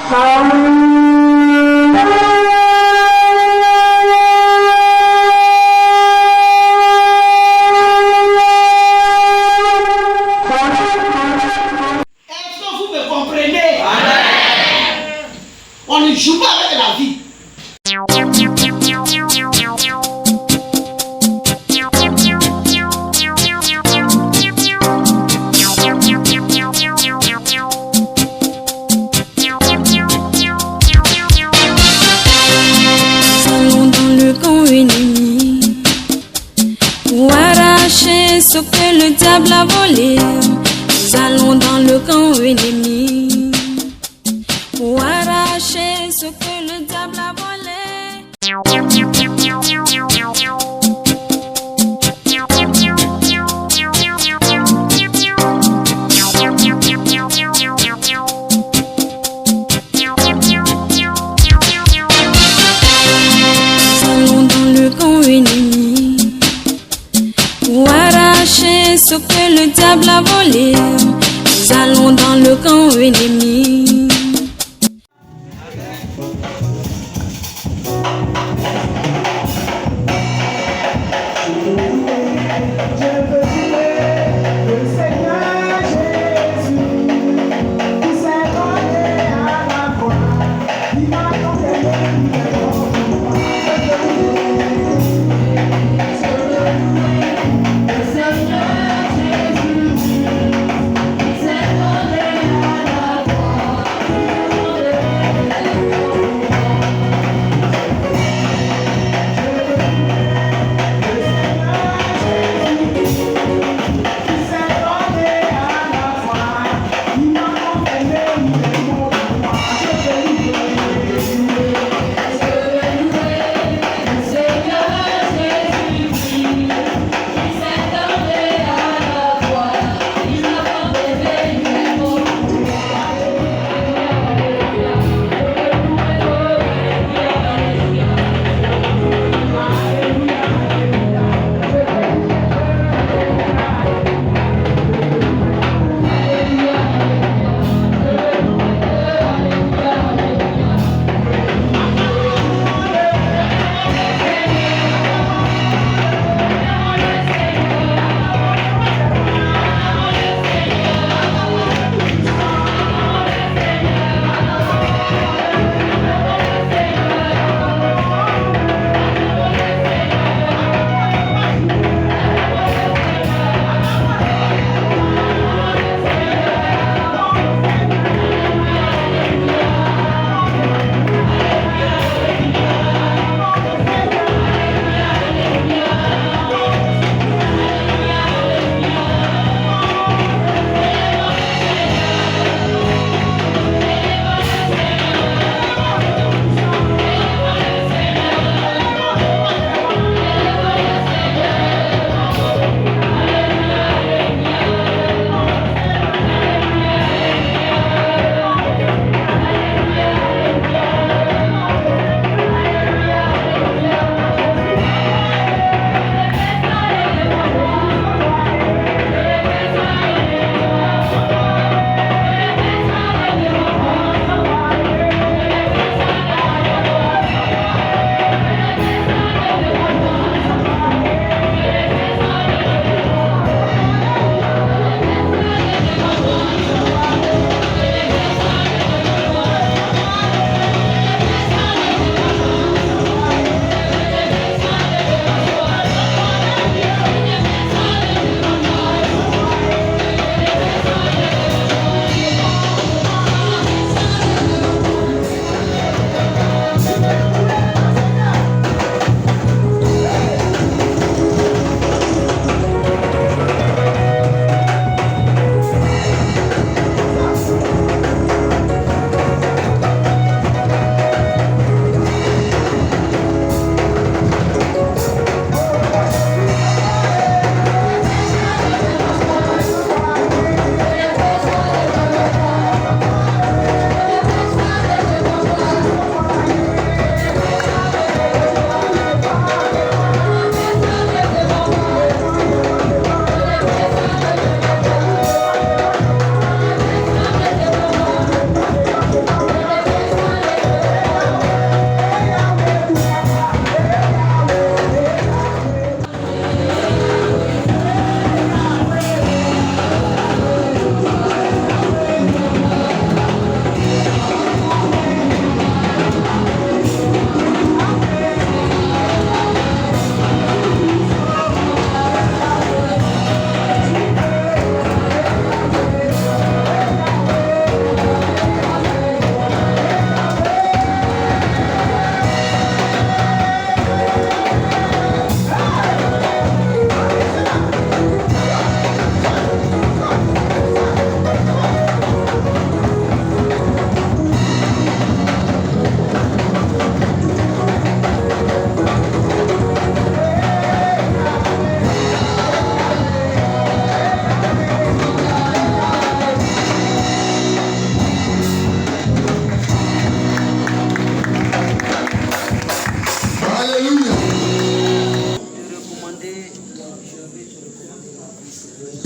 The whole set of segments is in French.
On ne joue pas avec la vie. Allons dans le camp ennemi pour arracher ce que le diable a volé. Nous allons dans le camp ennemi pour arracher ce que le diable a volé. Allons dans le camp ennemi pour arracher ce que le diable a volé. Nous allons dans le camp ennemi.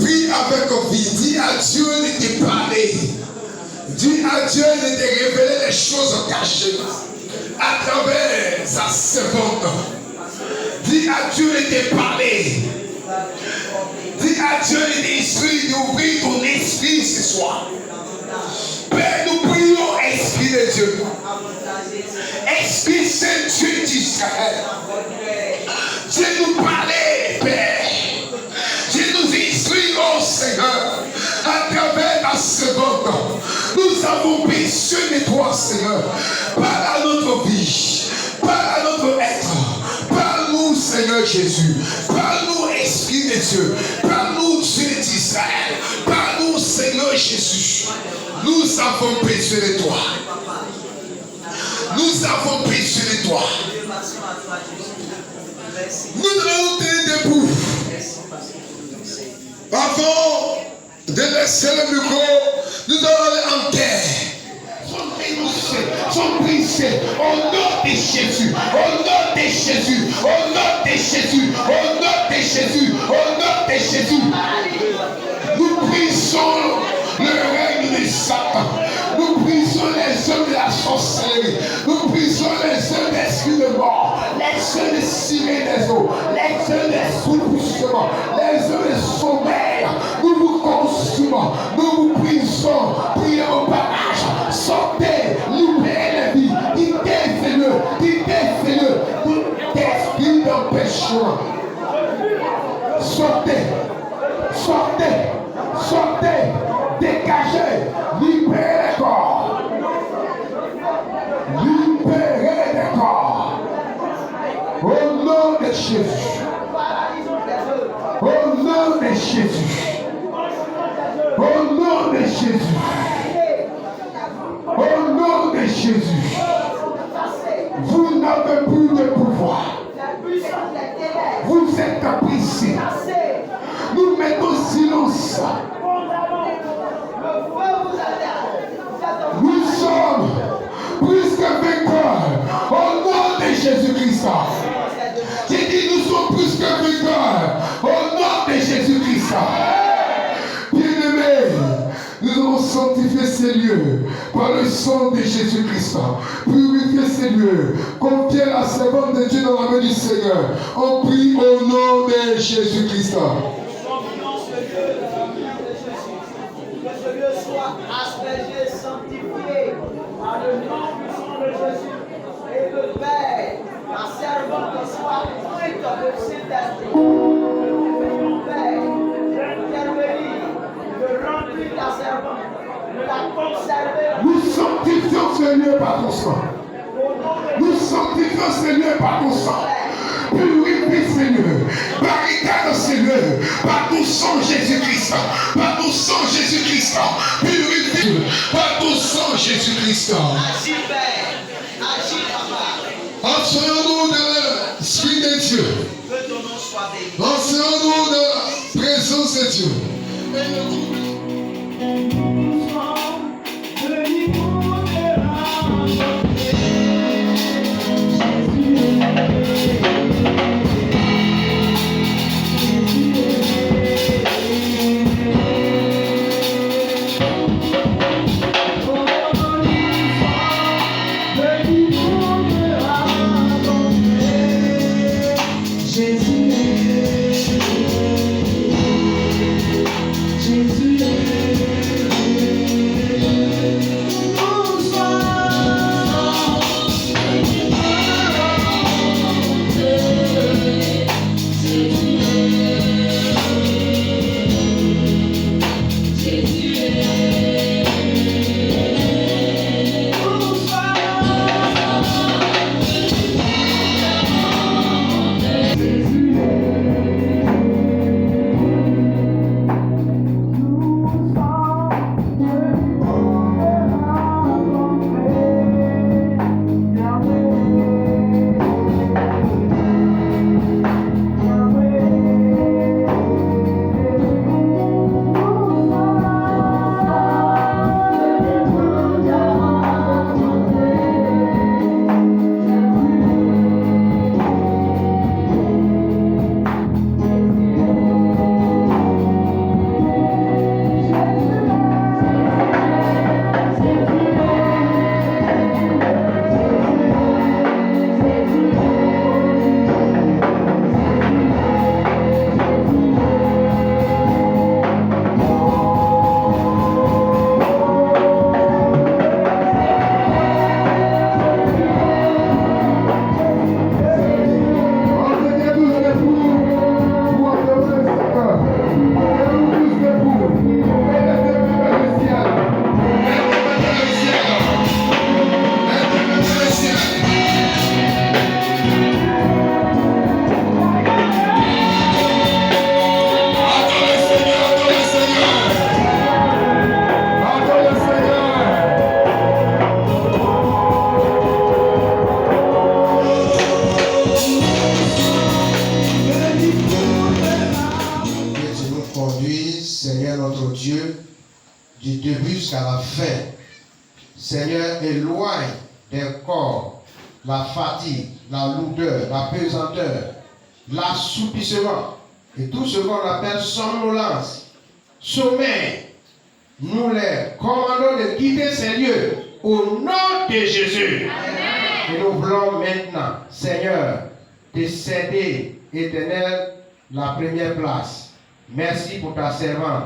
Prie avec vie. Dis à Dieu de te parler. Dis à Dieu de te révéler les choses cachées à travers sa servante. Dis à Dieu de te parler. Dis à Dieu de t'instruire, d'ouvrir ton esprit ce soir. Père, nous prions, Esprit de Dieu. Esprit Saint Dieu d'Israël. Dieu nous parlait, Père. Dieu nous instruit, oh Seigneur, à travers ta servante. Nous avons besoin de toi, Seigneur. Parle à notre vie. Parle à notre être. Parle-nous, Seigneur Jésus. Parle-nous, Esprit de Dieu. Parle-nous, Dieu d'Israël. Parle-nous, Seigneur Jésus. Nous avons besoin de toi. Nous avons besoin de toi. Nous allons nous tenir debout. Avant de laisser le micro, nous allons aller en guerre. Son brisé au nom de Jésus, au nom de Jésus, au nom de Jésus, au nom de Jésus, au nom de Jésus. Nous brisons le règne de Satan. Nous brisons les œuvres de la sorcellerie. Nous brisons les œuvres d'esprit de mort, les œuvres de cirer des eaux, les œuvres d'essoupissement, les œuvres de sommeil. Nous vous consumons, nous vous brisons. Priez au barrage. Sortez, libérez les vies. Quittez-le. Tout esprit d'empêchement. Sortez. Dégagez. Libérez les corps. Libérez les corps. Au nom de Jésus. Au nom de Jésus. Au nom de Jésus. Au nom de Jésus. Vous n'avez plus de pouvoir. Vous êtes brisés. Nous mettons silence. Nous sommes plus que vainqueurs au nom de Jésus-Christ. J'ai dit nous sommes plus que vainqueurs au nom de Jésus-Christ. Bien-aimés, nous allons sanctifier ces lieux par le sang de Jésus-Christ. Purifier ces lieux. Confier la servante de Dieu dans la main du Seigneur. On prie au nom de Jésus-Christ. Que ce lieu soit aspergé, sanctifié par le nom puissant de Jésus. Et que Père, la servante soit prête de Saint-Esprit. Père, intervenir, de remplir la servante, de la conserver. Nous sanctifions ce lieu par ton sang. Nous sanctifions ce lieu par ton sang. Purifie ces lieux, barricade ces lieux, par ton sang Jésus-Christ, par ton sang Jésus-Christ, purifie, par ton sang Jésus-Christ. Agis Père, agis Papa. Enseignons-nous de l'Esprit de Dieu. Que ton nom soit béni. Enseignons-nous de la présence de Dieu. Jésus, Seigneur notre Dieu, du début jusqu'à la fin. Seigneur, éloigne des corps la fatigue, la lourdeur, la pesanteur, l'assoupissement et tout ce qu'on appelle somnolence, sommeil. Nous les commandons de quitter ces lieux au nom de Jésus. Amen. Et nous voulons maintenant, Seigneur, te céder, Éternel, la première place. Merci pour ta servante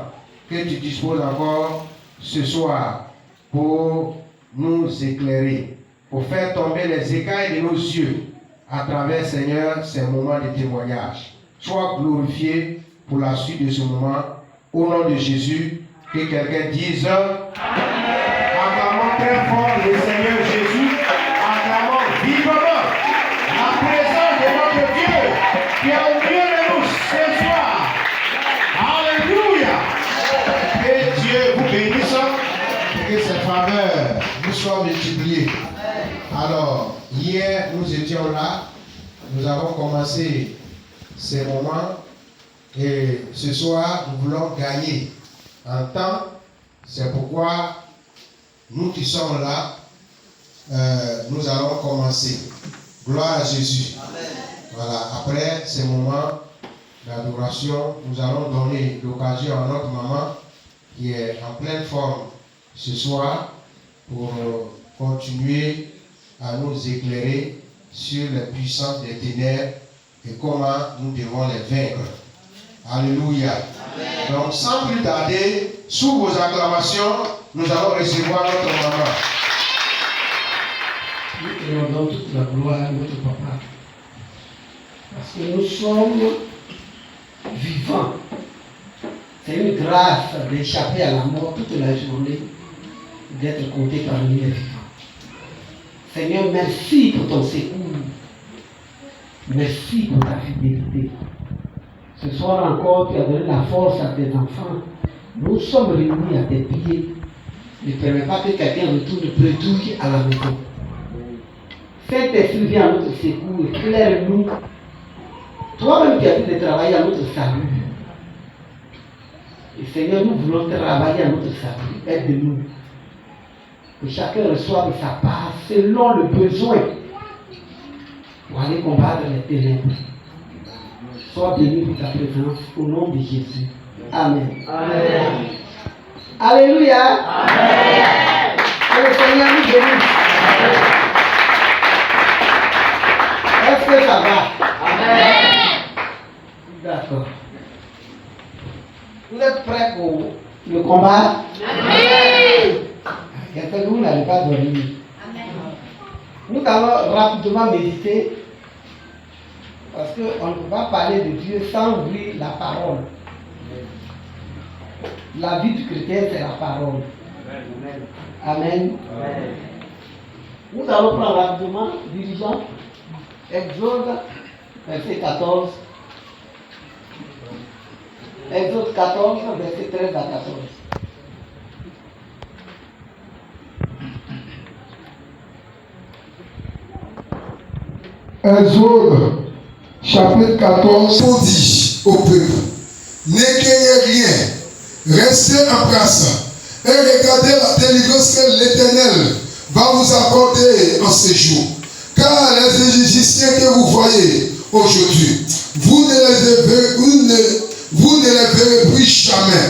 que tu disposes encore ce soir pour nous éclairer, pour faire tomber les écailles de nos yeux à travers, Seigneur, ces moments de témoignage. Sois glorifié pour la suite de ce moment. Au nom de Jésus, que quelqu'un dise acclamons très fort le Seigneur Jésus, acclamons vivement la présence de notre Dieu qui est au milieu de nous ce soir. Alléluia. Que Dieu vous bénisse et que ses faveurs nous soient multipliées. Alors, hier, nous étions là, nous avons commencé ces moments et ce soir, nous voulons gagner en temps. C'est pourquoi nous qui sommes là, nous allons commencer. Gloire à Jésus. Amen. Voilà, après ces moments d'adoration, nous allons donner l'occasion à notre maman qui est en pleine forme ce soir pour continuer à nous éclairer sur les puissances des ténèbres et comment nous devons les vaincre. Alléluia. Amen. Donc, sans plus tarder, sous vos acclamations, nous allons recevoir notre maman. Nous te rendons toute la gloire à notre papa. Parce que nous sommes vivants. C'est une grâce d'échapper à la mort toute la journée, d'être compté parmi les vivants. Seigneur, merci pour ton secours. Merci pour ta fidélité. Ce soir encore, tu as donné la force à tes enfants. Nous sommes réunis à tes pieds. Ne permets pas que quelqu'un retourne bredouille à la maison. Saint-Esprit, viens à notre secours, éclaire-nous. Toi-même, tu as dit de travailler à notre salut. Et Seigneur, nous voulons travailler à notre salut. Aide-nous. Que chacun reçoive sa part selon le besoin pour aller combattre les ténèbres. Sois béni pour ta présence au nom de Jésus. Amen. Amen. Alléluia. Amen. Que le Seigneur nous bénisse. Est-ce que ça va? Amen. D'accord. Vous êtes prêts pour le combat? Amen. Quelqu'un de vous n'allez pas dormir. Amen. Nous allons rapidement méditer. Parce qu'on ne peut pas parler de Dieu sans ouvrir la parole. La vie du chrétien, c'est la parole. Amen. Amen. Nous allons prendre rapidement, dirigeant, Exode, verset 14. Exode 14, verset 13 à 14. Exode, chapitre 14, on dit au peuple, n'écrivez rien, restez en place et regardez la délivrance que l'Éternel va vous accorder en ce jour. Car les Égyptiens que vous voyez aujourd'hui, vous ne les verrez plus jamais.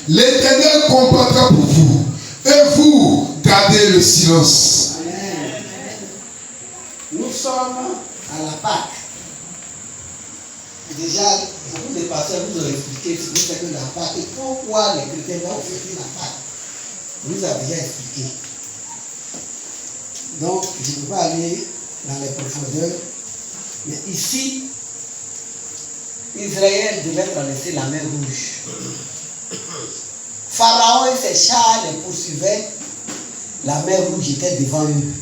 L'Éternel combattra pour vous et vous gardez le silence. Amen. Nous sommes à la Pâque. Déjà, beaucoup de pasteurs vous ont expliqué ce que c'est que la Pâque et pourquoi les chrétiens vont offrir la Pâque. Nous avons déjà expliqué. Donc, je ne peux pas aller dans les profondeurs. Mais ici, Israël devait traverser la mer Rouge. Pharaon et ses chars les poursuivaient. La mer Rouge était devant eux.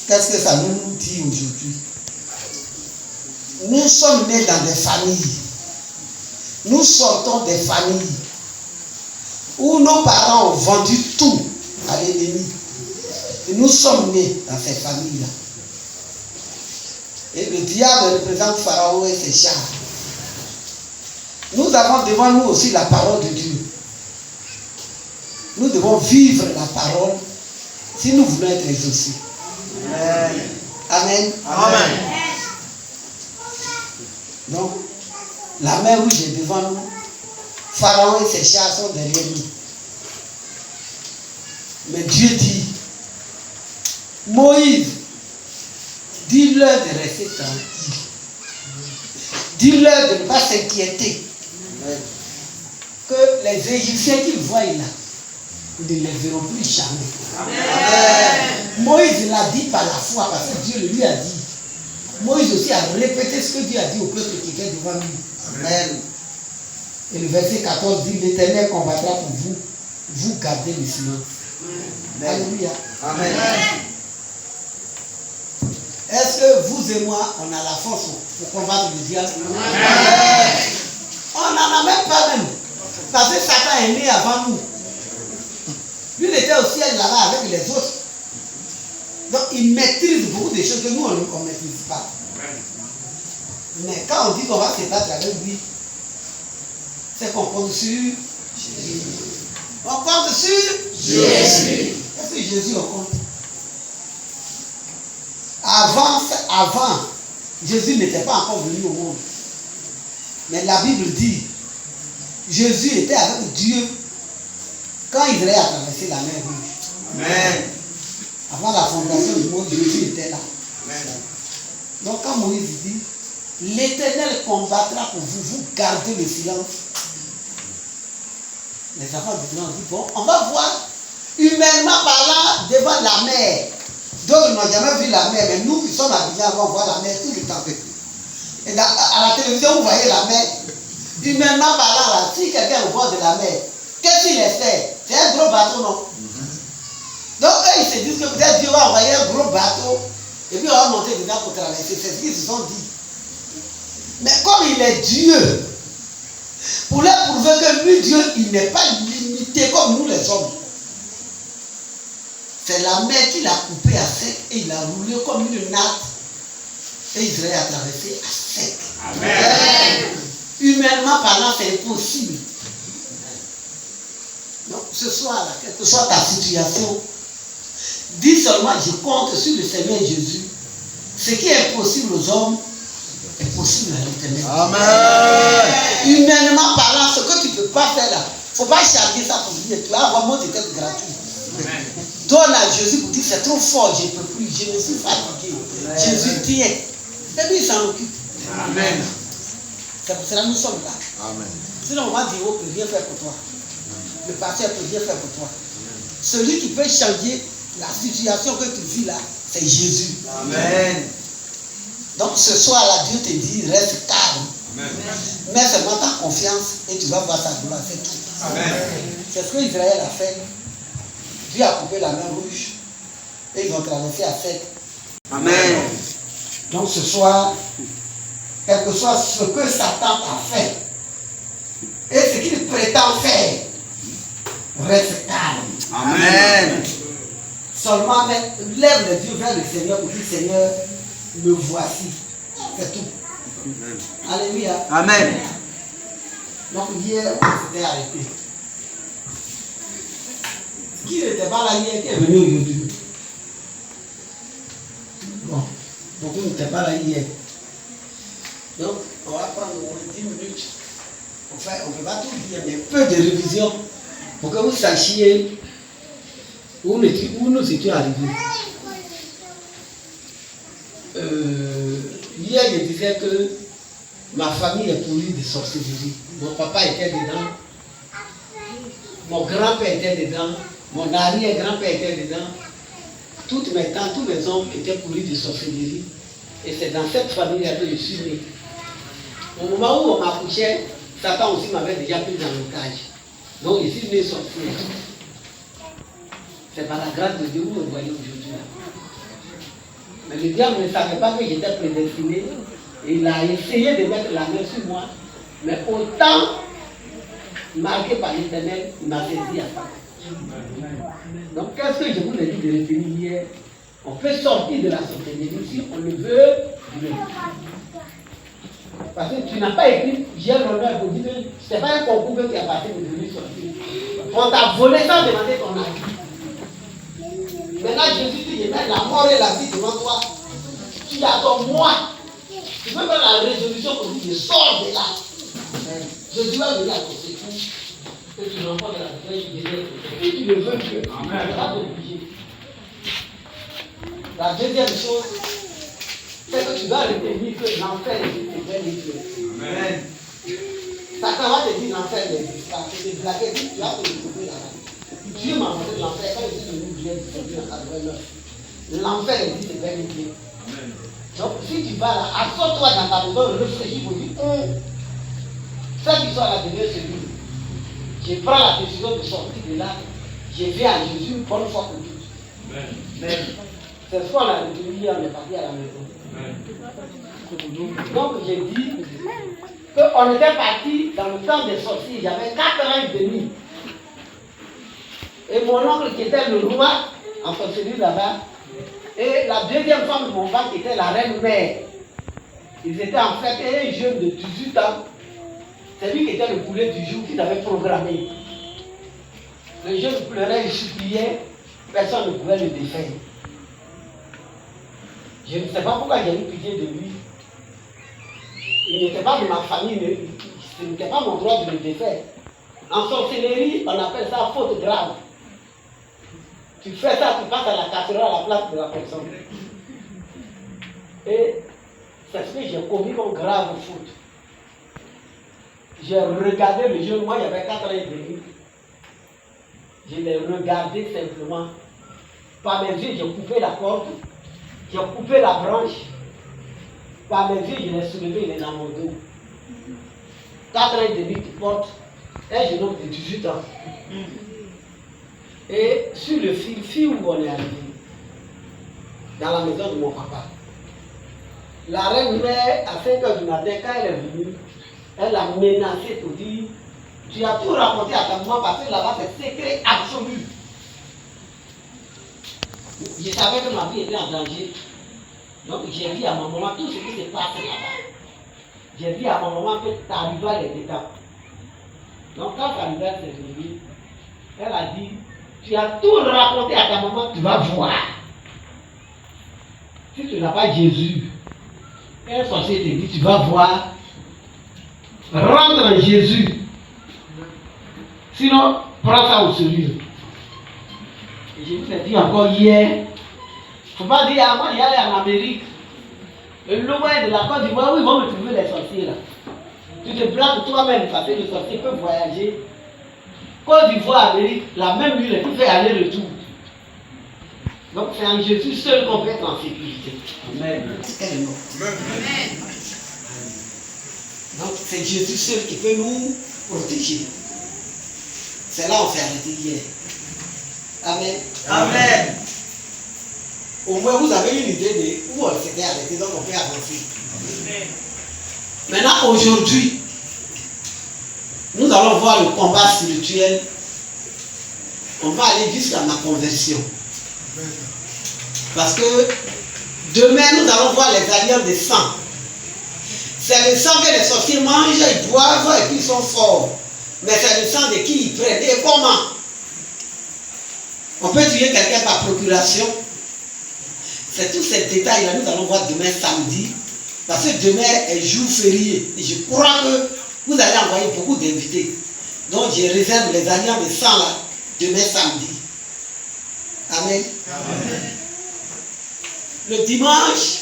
Qu'est-ce que ça nous dit aujourd'hui? Nous sommes nés dans des familles. Nous sortons des familles où nos parents ont vendu tout à l'ennemi. Et nous sommes nés dans ces familles-là. Et le diable représente Pharaon et ses chars. Nous avons devant nous aussi la parole de Dieu. Nous devons vivre la parole si nous voulons être exaucés. Amen. Amen. Donc, la mer rouge est devant nous. Pharaon et ses chars sont derrière nous. Mais Dieu dit, Moïse, dis-leur de rester tranquille. Dis-leur de ne pas s'inquiéter. Que les Égyptiens qu'ils voient là, ils ne les verront plus jamais. Moïse l'a dit par la foi parce que Dieu le lui a dit. Moïse aussi a répété ce que Dieu a dit au peuple qui était devant lui. Amen. Et le verset 14 dit, l'Éternel combattra pour vous, vous gardez le silence. Alléluia. Amen. Est-ce que vous et moi, on a la force pour combattre le diable? On n'en a même pas même. Parce que Satan est né avant nous. Lui, il était au ciel là-bas avec les autres. Donc, il maîtrise beaucoup de choses que nous, on ne maîtrise pas. Mais quand on dit qu'on va se battre avec lui, c'est qu'on compte sur Jésus. On compte sur Jésus. Est-ce que Jésus on compte? Avant, Jésus n'était pas encore venu au monde. Mais la Bible dit, Jésus était avec Dieu quand Israël a traversé la mer Rouge. Amen. Avant la fondation du monde, Jésus était là. Amen. Donc quand Moïse dit, l'Éternel combattra pour vous, vous gardez le silence. Les enfants de Dieu ont dit, bon, on va voir, humainement parlant, devant la mer. D'autres n'ont jamais vu la mer, mais nous qui sommes habillés, on va voir la mer tout le temps. Et à la télévision, vous voyez la mer. Humainement parlant, là, si quelqu'un est au bord de la mer, qu'est-ce qu'il espère? C'est un gros bateau, non? Donc, eux, ils se disent que peut-être Dieu va envoyer un gros bateau, et puis on va monter dedans pour traverser. C'est ce qu'ils se sont dit. Mais comme il est Dieu, pour leur prouver que lui, Dieu, il n'est pas limité comme nous les hommes. C'est la mer qu'il a coupée à sec et il a roulé comme une natte. Et Israël a traversé à sec. Amen. Humainement parlant, c'est impossible. Donc, ce soir-là, quelle que soit ta situation, dis seulement, je compte sur le Seigneur Jésus. Ce qui est impossible aux hommes est possible à l'Éternel. Amen. Humainement parlant, ce que tu ne peux pas faire là, il ne faut pas charger ça pour dire, tu vas avoir mon étiquette gratuit. Donne à Jésus pour dire, c'est trop fort, je ne peux plus, je me suis fatigué. Amen. Jésus tient. Et puis il s'en occupe. Amen. C'est pour cela que nous sommes là. Amen. Sinon, on va dire, on ne peut rien faire pour toi. Le pasteur ne peut rien faire pour toi. Celui qui peut changer la situation que tu vis là, c'est Jésus. Amen. Donc ce soir-là, Dieu te dit, reste calme. Amen. Mets seulement ta confiance et tu vas voir sa gloire. C'est tout. Amen. C'est ce que Israël a fait. Dieu a coupé la mer Rouge et ils ont traversé à sec. Amen. Donc ce soir, quel que soit ce que Satan a fait et ce qu'il prétend faire, reste calme. Amen. Seulement lève les yeux vers le Seigneur pour dire, Seigneur, me voici. C'est tout. Amen. Alléluia. Amen. Donc hier, on s'était arrêté. Qui n'était pas là hier, qui est venu aujourd'hui? Bon, beaucoup n'étaient pas là hier. Donc, on va prendre 10 minutes. Enfin, on ne peut pas tout dire, mais peu de révision pour que vous sachiez où nous étions arrivés. Hier, je disais que ma famille est pourrie de sorcellerie. Mon papa était dedans, mon grand-père était dedans, mon arrière-grand-père était dedans. Toutes mes tantes, tous mes oncles étaient pourris de sorcellerie. Et c'est dans cette famille-là que je suis né. Au moment où on m'accouchait, Satan aussi m'avait déjà pris dans le cage. Donc je suis né sorcier. C'est par la grâce de Dieu que vous me voyez aujourd'hui. Mais le diable ne savait pas que j'étais prédestiné. Et il a essayé de mettre la main sur moi. Mais autant marqué par l'Éternel, il m'a saisi à ça. Donc qu'est-ce que je vous ai dit de retenir hier? On peut sortir de la sorcellerie si on le veut. Parce que tu n'as pas écrit, j'ai l'honneur pour dire que ce n'est pas un concours qui a passé pour devenir sorcier. On t'a volé sans demander ton avis. Maintenant, Jésus dit, je mets la mort et la vie devant toi. Tu attends moi. Tu peux faire la résolution pour dire, je sors de là. Jésus va venir à ton secours. Et tu remportes la victoire du désert. Si tu le veux, Dieu, tu vas t'obliger. La deuxième chose, c'est que tu dois retenir que l'enfer existe, c'est bien Dieu. Amen. Satan va te dire l'enfer n'existe pas. C'est de blaguer, tu vas te retrouver là-bas. Dieu m'a montré l'enfer quand je suis venu Dieu en 89. L'enfer existe, c'est bien Dieu. Donc si tu vas là, assois-toi dans ta maison, réfléchis pour dire, cette histoire là devient celui. Je prends la décision de sortir de là. Je viens à Jésus une bonne fois pour toutes. Amen. C'est ce qu'on a retenu hier, on est parti à la maison. Donc j'ai dit qu'on était parti dans le temps des sorciers, j'avais 4 ans et demi. Et mon oncle qui était le roi, enfin celui là-bas, et la deuxième femme de mon père qui était la reine mère. Ils étaient en fait un jeune de 18 ans. C'est lui qui était le poulet du jour qu'ils avaient programmé. Le jeune pleurait, il suppliait, personne ne pouvait le défaire. Je ne sais pas pourquoi j'ai eu pitié de lui. Il n'était pas de ma famille, ce n'était pas mon droit de le défaire. En sorcellerie, on appelle ça faute grave. Tu fais ça, tu passes à la casserole à la place de la personne. Et c'est ce que j'ai commis comme grave faute. J'ai regardé le jeune, moi j'avais 4 ans et demi. Je l'ai regardé simplement. Par mes yeux, j'ai coupé la corde. J'ai coupé la branche. Par mes yeux, je l'ai soulevé, il est dans mon dos. 4 ans et demi qui porte un jeune homme de 18 ans. Et sur le fil où on est arrivé, dans la maison de mon papa, la reine mère, à 5 h du matin, quand elle est venue, elle a menacé pour dire, tu as tout raconté à ta maman parce que là-bas c'est secret absolu. Je savais que ma vie était en danger. Donc j'ai dit à ma maman tout ce qui s'est passé là-bas. J'ai dit à ma maman que ta rivale est dedans. Donc quand ta rivale s'est levée, elle a dit, tu as tout raconté à ta maman, tu vas voir. Si tu n'as pas Jésus, un sorcier te dit, tu vas voir, rentre en Jésus. Sinon, prends ça au sérieux. Et je vous ai dit encore hier, il ne faut pas dire, ah, moi, j'y allais en Amérique. Le loin de la Côte d'Ivoire, où ils vont me trouver les sorciers là. Tu te blagues toi-même parce que le sorcier peut voyager. Côte d'Ivoire, Amérique, la même huile, tu fais aller-retour. Donc c'est en Jésus seul qu'on peut être en sécurité. Amen. Amen. Donc c'est Jésus seul qui peut nous protéger. C'est là où on s'est arrêté hier. Amen. Amen. Au moins vous avez une idée de où on s'était arrêté, donc on peut avancer. Amen. Maintenant aujourd'hui, nous allons voir le combat spirituel. On va aller jusqu'à ma conversion. Parce que demain, nous allons voir les alliances de sang. C'est le sang que les sorciers mangent, ils boivent et puis ils sont forts. Mais c'est le sang de qui ils prennent. Et comment? On peut tuer quelqu'un par procuration. C'est tous ces détails-là, nous allons voir demain samedi. Parce que demain est jour férié. Et je crois que vous allez envoyer beaucoup d'invités. Donc je réserve les alliances de sang là, demain samedi. Amen. Amen. Le dimanche,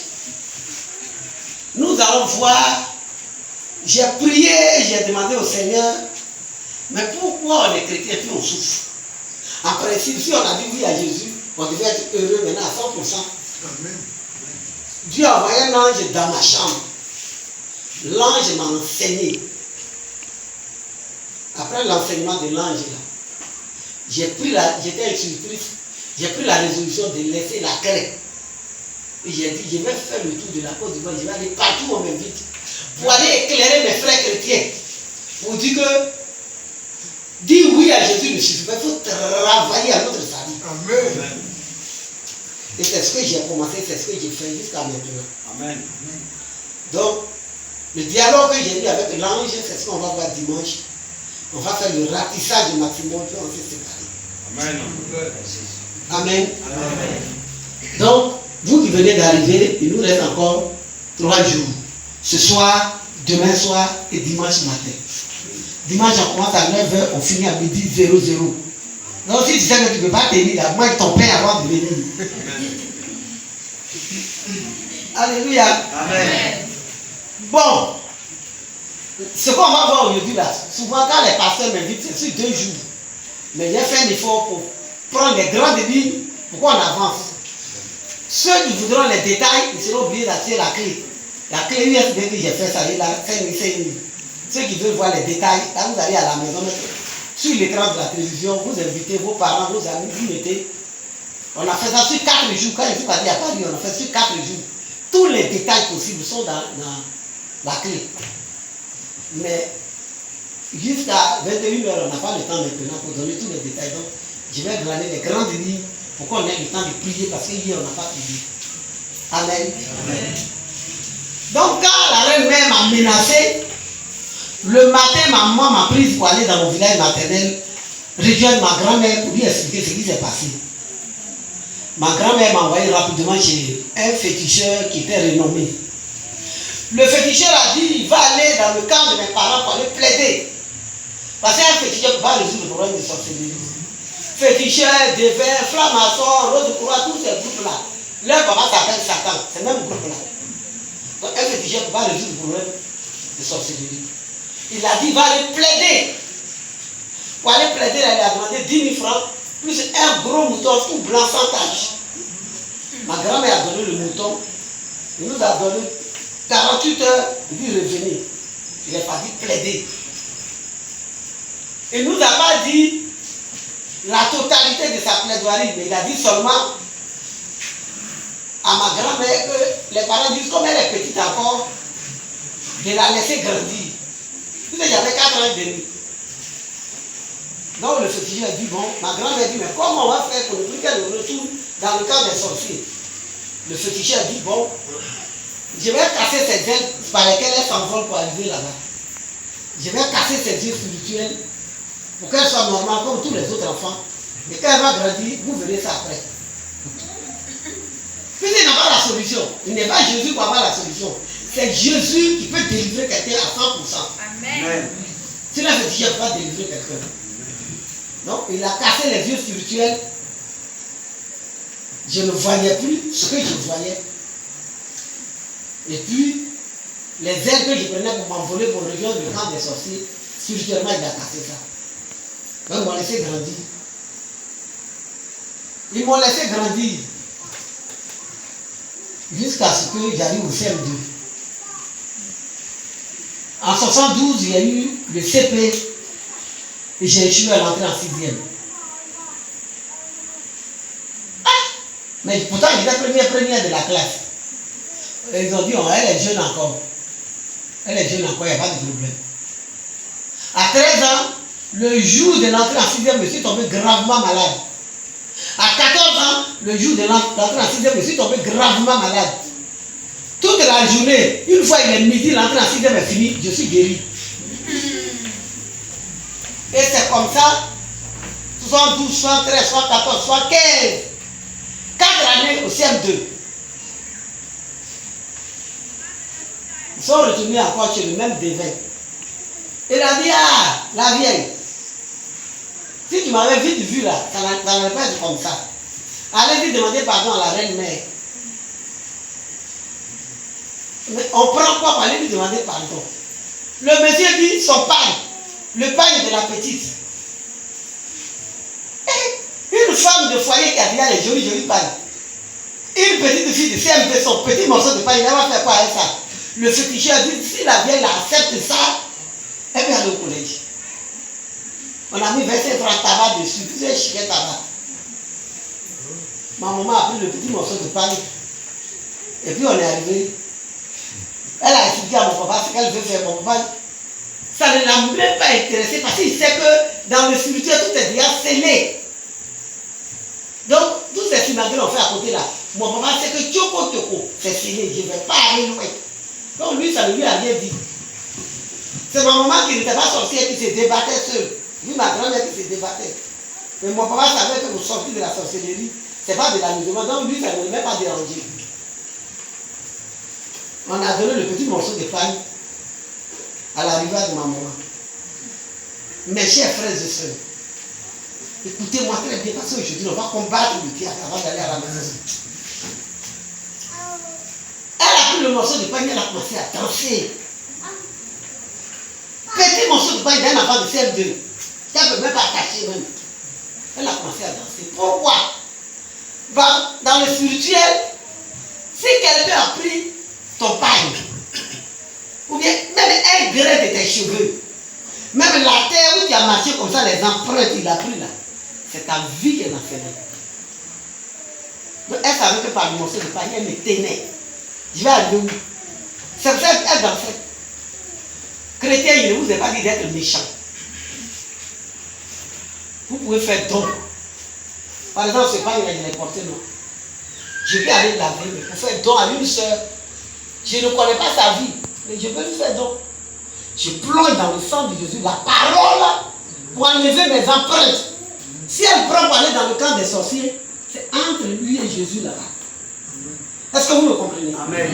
nous allons voir, j'ai prié, j'ai demandé au Seigneur, mais pourquoi on est chrétien puis on souffre? En principe, si on a dit oui à Jésus, on devait être heureux maintenant à 100%. Amen. Dieu a envoyé un ange dans ma chambre. L'ange m'a enseigné. Après l'enseignement de l'ange là, j'étais surprise, j'ai pris la résolution de laisser la craie. Et j'ai dit, je vais faire le tour de la Côte d'Ivoire, je vais aller partout où on m'invite, pour aller éclairer mes frères chrétiens, pour dire que dire oui à Jésus ne suffit pas, il faut travailler à notre salut. Amen. Et c'est ce que j'ai commencé, c'est ce que j'ai fait jusqu'à maintenant. Amen. Donc, Le dialogue que j'ai eu avec l'ange, c'est ce qu'on va voir dimanche. On va faire le ratissage du maximum, puis on s'est séparés. Amen. Amen. Donc, vous qui venez d'arriver, il nous reste encore 3 jours. Ce soir, demain soir et dimanche matin. Dimanche, on commence à 9h, on finit à midi 00. Donc, si tu sais que tu ne peux pas tenir, là, moi, ton père avant de venir. Alléluia. Amen. Bon, ce qu'on va voir aujourd'hui là, souvent quand les pasteurs m'invitent, c'est sur 2 jours. Mais j'ai fait un effort pour prendre les grandes lignes pour qu'on avance. Ceux qui voudront les détails, ils seront obligés d'acheter la clé. La clé USB que j'ai fait, ça y est là, 5 000. Ceux qui veulent voir les détails, là vous allez à la maison, sur l'écran de la télévision, vous invitez vos parents, vos amis, vous mettez. On a fait ça sur 4 jours. Quand je suis parti à Paris, on a fait sur 4 jours. Tous les détails possibles sont dans la clé. Mais jusqu'à 21h, on n'a pas le temps maintenant pour donner tous les détails. Donc, je vais glaner les grandes lignes pour qu'on ait le temps de prier parce qu'hier, on n'a pas prié. Amen. Amen. Donc, quand la reine-mère m'a menacé, le matin, ma maman m'a prise pour aller dans mon village maternel, rejoindre ma grand-mère pour lui expliquer ce qui s'est passé. Ma grand-mère m'a envoyé rapidement chez un féticheur qui était renommé. Le féticheur a dit il va aller dans le camp de mes parents pour aller plaider. Parce qu'un féticheur ne peut pas résoudre le problème de sorcellerie. Féticheur, dévers, franc-maçon, rose de croix, tous ces groupes-là. Leur papa s'appelle Satan, c'est le même groupe-là. Donc un féticheur ne peut pas résoudre le problème de sorcellerie. Il a dit il va aller plaider. Pour aller plaider, il a demandé 10 000 francs, plus un gros mouton tout blanc sans tache. Ma grand-mère a donné le mouton. Il nous a donné 48 heures, il dit revenir. Il n'est pas dit plaider. Il ne nous a pas dit la totalité de sa plaidoirie, mais il a dit seulement à ma grand-mère que les parents disent comme elle est petite encore, de la laisser grandir. Tu sais, j'avais 4 ans et demi. Donc le féticheur a dit, bon, ma grand-mère dit, mais comment on va faire pour ne plus qu'elle retourne dans le camp des sorciers? Le féticheur a dit, bon, je vais casser ces ailes par lesquelles elle s'envole pour arriver là-bas. Je vais casser ses yeux spirituels pour qu'elle soit normale comme tous les autres enfants. Et quand elle va grandir, vous verrez ça après. Puis il n'a pas la solution. Il n'est pas Jésus pour avoir la solution. C'est Jésus qui peut délivrer quelqu'un à 100%. Amen. Sinon, le féticheur ne peut pas délivrer quelqu'un. Donc, il a cassé les yeux spirituels. Je ne voyais plus ce que je voyais. Et puis, les ailes que je prenais pour m'envoler pour rejoindre le camp des sorciers, spirituellement, il a cassé ça. Donc, ils m'ont laissé grandir. Ils m'ont laissé grandir. Jusqu'à ce que j'arrive au CM2. En 72, il y a eu le CP et j'ai échoué à l'entrée en 6e. Ah! Mais pourtant, j'étais première de la classe. Ils ont dit, oh, elle est jeune encore. Elle est jeune encore, il n'y a pas de problème. À 13 ans, le jour de l'entrée en 6e, je suis tombé gravement malade. À 14 ans, le jour de l'entrée en 6e, je suis tombé gravement malade. Toute la journée, une fois il est midi, l'entrée en 6e est finie, je suis guéri. Et c'est comme ça, 72, 73, 74, 75, 4 années au CM2. Ils sont retournés encore chez le même dévin. Il a dit, ah, la vieille, si tu m'avais vite vu là, ça n'allait pas être comme ça. Allez-y demander pardon à la reine-mère. Mais on prend quoi pour aller lui demander pardon? Le monsieur dit son pagne, le pagne de la petite. Une femme de foyer qui a déjà les jolies pagnes. Une petite fille de CMP, son petit morceau de pagne, elle va faire quoi avec ça? Le féticheur dit, si la vieille accepte ça, elle va aller au collège. On a mis 25 francs tabac dessus, tu sais, chiquet tabac. Ma maman a pris le petit morceau de pagne. Et puis on est arrivé. Elle a expliqué à mon papa ce qu'elle veut faire. Mon papa, ça ne l'a même pas intéressé parce qu'il sait que dans le spirituel, tout est déjà scellé. Donc, tous ces simagrées ont fait à côté là. Mon papa sait que Tchoko, c'est scellé, je ne vais pas aller loin. Donc lui, ça ne lui a rien dit. C'est ma maman qui n'était pas sorcière qui se débattait seule. Lui, ma grand-mère qui se débattait. Mais mon papa savait que vous sortez de la sorcellerie, c'est pas de l'amusement. Donc lui, ça ne m'a pas dérangé. On a donné le petit morceau de pain à l'arrivée de ma maman. Mes chers frères et sœurs, écoutez-moi très bien parce qu'aujourd'hui, on va combattre le diable avant d'aller à la maison. Elle a pris le morceau de pain, elle a commencé à danser. Petit morceau de pain d'un enfant de CM2. Elle ne peut même pas cacher même. Elle a commencé à danser. Pourquoi? Dans le spirituel, si quelqu'un a pris ton pain, ou bien même un grain de tes cheveux, même la terre où tu as marché comme ça, les empreintes, il a pris là, c'est ta vie qui est enfermée. Donc elle savait que par le morceau de pain, elle me tenait. Je vais aller où? C'est pour ça qu'elle dansait. Chrétien, il ne vous a pas dit d'être méchant. Vous pouvez faire don. Par exemple, ce pain, il est porté, non. Je vais aller laver, mais pour faire don à une soeur, je ne connais pas sa vie, mais je peux lui faire don. Je plonge dans le sang de Jésus la parole pour enlever mes empreintes. Si elle prend pour aller dans le camp des sorciers, c'est entre lui et Jésus là-bas. Est-ce que vous me comprenez? Amen.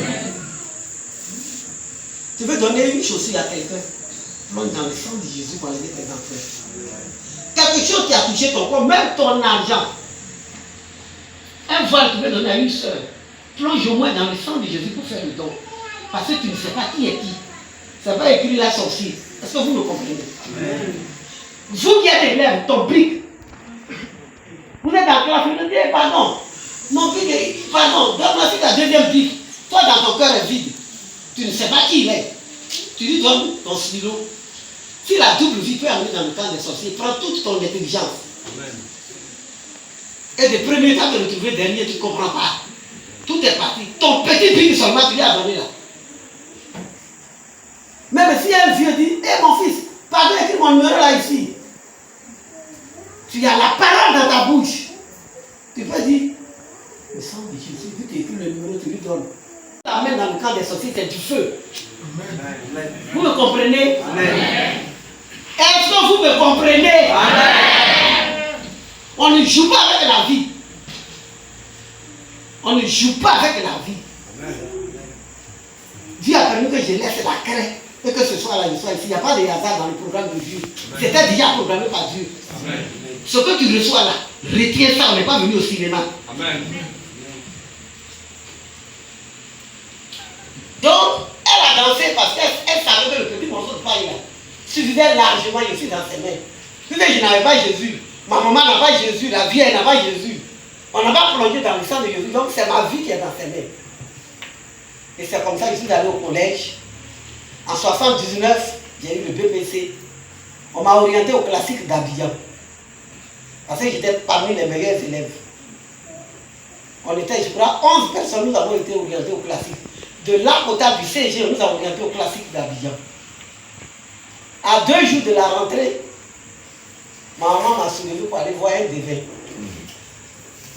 Tu veux donner une chaussure à quelqu'un, plonge dans le sang de Jésus pour enlever tes empreintes. Quelque chose qui a touché ton corps, même ton argent. Un vol que tu veux donner à une soeur, plonge au moins dans le sang de Jésus pour faire le don. Parce que tu ne sais pas qui est qui. Ça va écrire la sorcière. Est-ce que vous me comprenez? Amen. Vous qui êtes élève, ton brique. Vous êtes en classe, vous dites pardon. Mon brique, pardon, donne-moi ta deuxième brique. Toi, dans ton cœur est vide. Tu ne sais pas qui il est. Tu lui donnes ton stylo. Si la double vie peut amener dans le camp des sorciers, prends toute ton intelligence. Amen. Et de premier temps de le trouver dernier, tu ne comprends pas. Tout est parti. Ton petit brique seulement, tu lui as donné là. Même si un vieux dit, hé mon fils, pardon, écris mon numéro là ici. Tu as la parole dans ta bouche. Tu peux dire, le sang de Jésus, vu que tu écris le numéro, tu lui donnes. Amen dans le camp des sorciers, c'est du feu. Amen. Vous me comprenez? Amen. Est-ce que vous me comprenez? Amen. On ne joue pas avec la vie. On ne joue pas avec la vie. Amen. Dieu a permis que je laisse la craie et que ce soit là, je sois ici. Il n'y a pas de hasard dans le programme de Dieu. C'était déjà programmé par Dieu. Amen. Ce que tu reçois là, retiens ça, on n'est pas venu au cinéma. Amen. Donc, elle a dansé parce qu'elle savait que le petit morceau de paille là suffisait largement ici dans ses mains. Tu sais, je n'avais pas Jésus. Ma maman n'a pas Jésus, la vieille n'a pas Jésus. On n'a pas plongé dans le sang de Jésus, donc c'est ma vie qui est dans ses mains. Et c'est comme ça que je suis allé au collège. En 1979, j'ai eu le BPC. On m'a orienté au classique d'Abidjan. Parce que j'étais parmi les meilleurs élèves. On était, je crois, 11 personnes, nous avons été orientés au classique. De là, au tas du CG, on nous a orientés au classique d'Abidjan. À 2 jours de la rentrée, ma maman m'a soulevé pour aller voir un devin.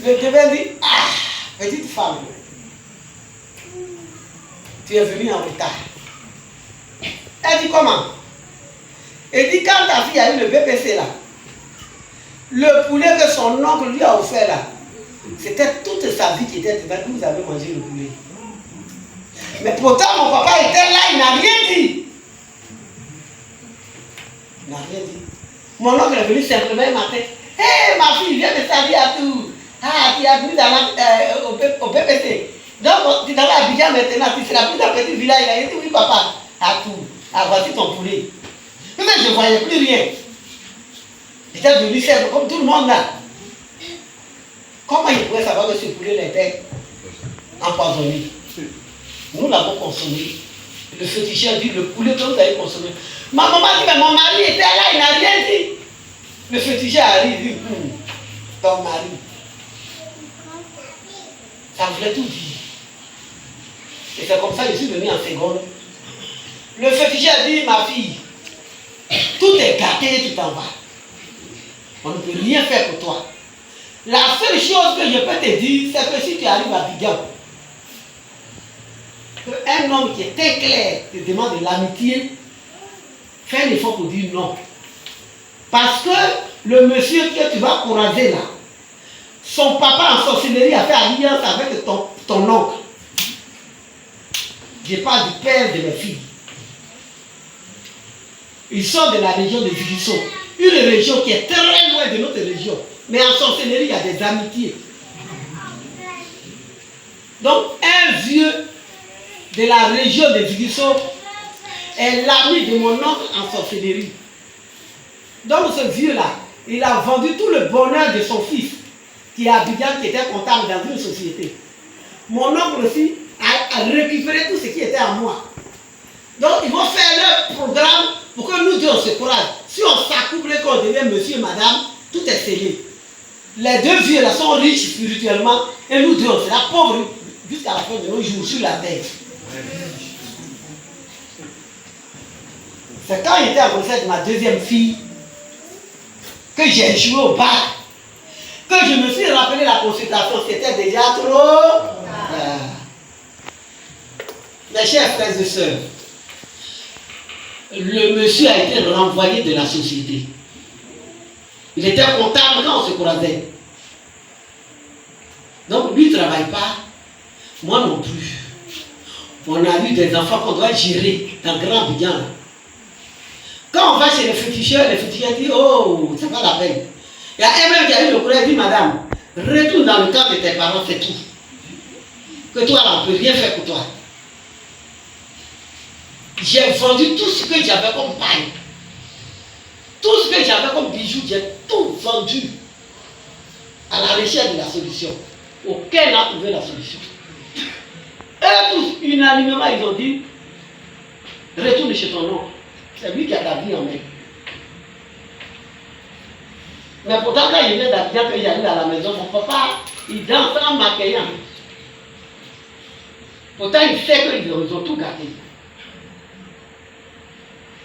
Le devin dit, ah, petite femme, tu es venue en retard. Elle dit comment? Elle dit, quand ta fille a eu le BPC là, le poulet que son oncle lui a offert là, c'était toute sa vie qui était dedans que vous avez mangé le poulet. Mais pourtant, mon papa était là, il n'a rien dit. Il n'a rien dit. Mon oncle est venu simplement un matin. Hé, ma fille, viens me servir à tout. Ah, tu as venu au PPT. Donc, tu es dans l'Abidjan maintenant, tu seras plus dans le petit village. Il a dit, oui, papa, à tout. Ah, voici ton poulet. Mais je ne voyais plus rien. J'étais venu simple, comme tout le monde là. Comment il pouvait savoir que ce poulet était empoisonné? Nous l'avons consommé. Le féticheur dit, le poulet que vous avez consommé. Ma maman dit, mais mon mari était là, il n'a rien dit. Le féticheur arrive, il dit, ton mari. Ça voulait tout dire. Et c'est comme ça que je suis venu en seconde. Le féticheur dit, ma fille, tout est gâté et tu t'en vas. On ne peut rien faire pour toi. La seule chose que je peux te dire, c'est que si tu arrives à Abidjan, un homme qui est très clair te demande de l'amitié, fais un effort pour dire non. Parce que le monsieur que tu vas courager là, son papa en sorcellerie a fait alliance avec ton oncle. Je parle du père de mes filles. Ils sont de la région de Ziguinchor, une région qui est très loin de notre région. Mais en sorcellerie, il y a des amitiés. Donc, un vieux de la région de Ziguinchor est l'ami de mon oncle en sorcellerie. Donc, ce vieux-là, il a vendu tout le bonheur de son fils, qui est à Abidjan, qui était comptable dans une société. Mon oncle aussi a récupéré tout ce qui était à moi. Donc, ils vont faire leur programme pour que nous deux on se courage. Si on s'accouple et qu'on devient monsieur et madame, tout est scellé. Les deux vieux là sont riches spirituellement et nous deux on sera pauvres jusqu'à la fin de nos jours sur la terre. C'est quand j'étais en recette de ma deuxième fille que j'ai échoué au bac, que je me suis rappelé la consultation, c'était déjà trop. Mes chers frères et sœurs, le monsieur a été renvoyé de la société. Il était comptable quand on se croisait. Donc lui ne travaille pas, moi non plus. On a eu des enfants qu'on doit gérer dans Grand Abidjan. Quand on va chez les féticheurs disent oh, c'est pas la peine. Il y a un même qui a eu le courage, dit madame, retourne dans le camp de tes parents, c'est tout. Que toi là, on ne peut rien faire pour toi. J'ai vendu tout ce que j'avais comme paille. Tout ce que j'avais comme bijoux, j'ai tout vendu à la recherche de la solution. Aucun n'a trouvé la solution. Eux tous, unanimement, ils ont dit retourne chez ton oncle. C'est lui qui a ta vie en main. Mais pourtant, quand il vient d'Abidjan, que j'arrive à la maison, mon papa, il danse en m'accueillant. Pourtant, il sait qu'ils ont tout gâté.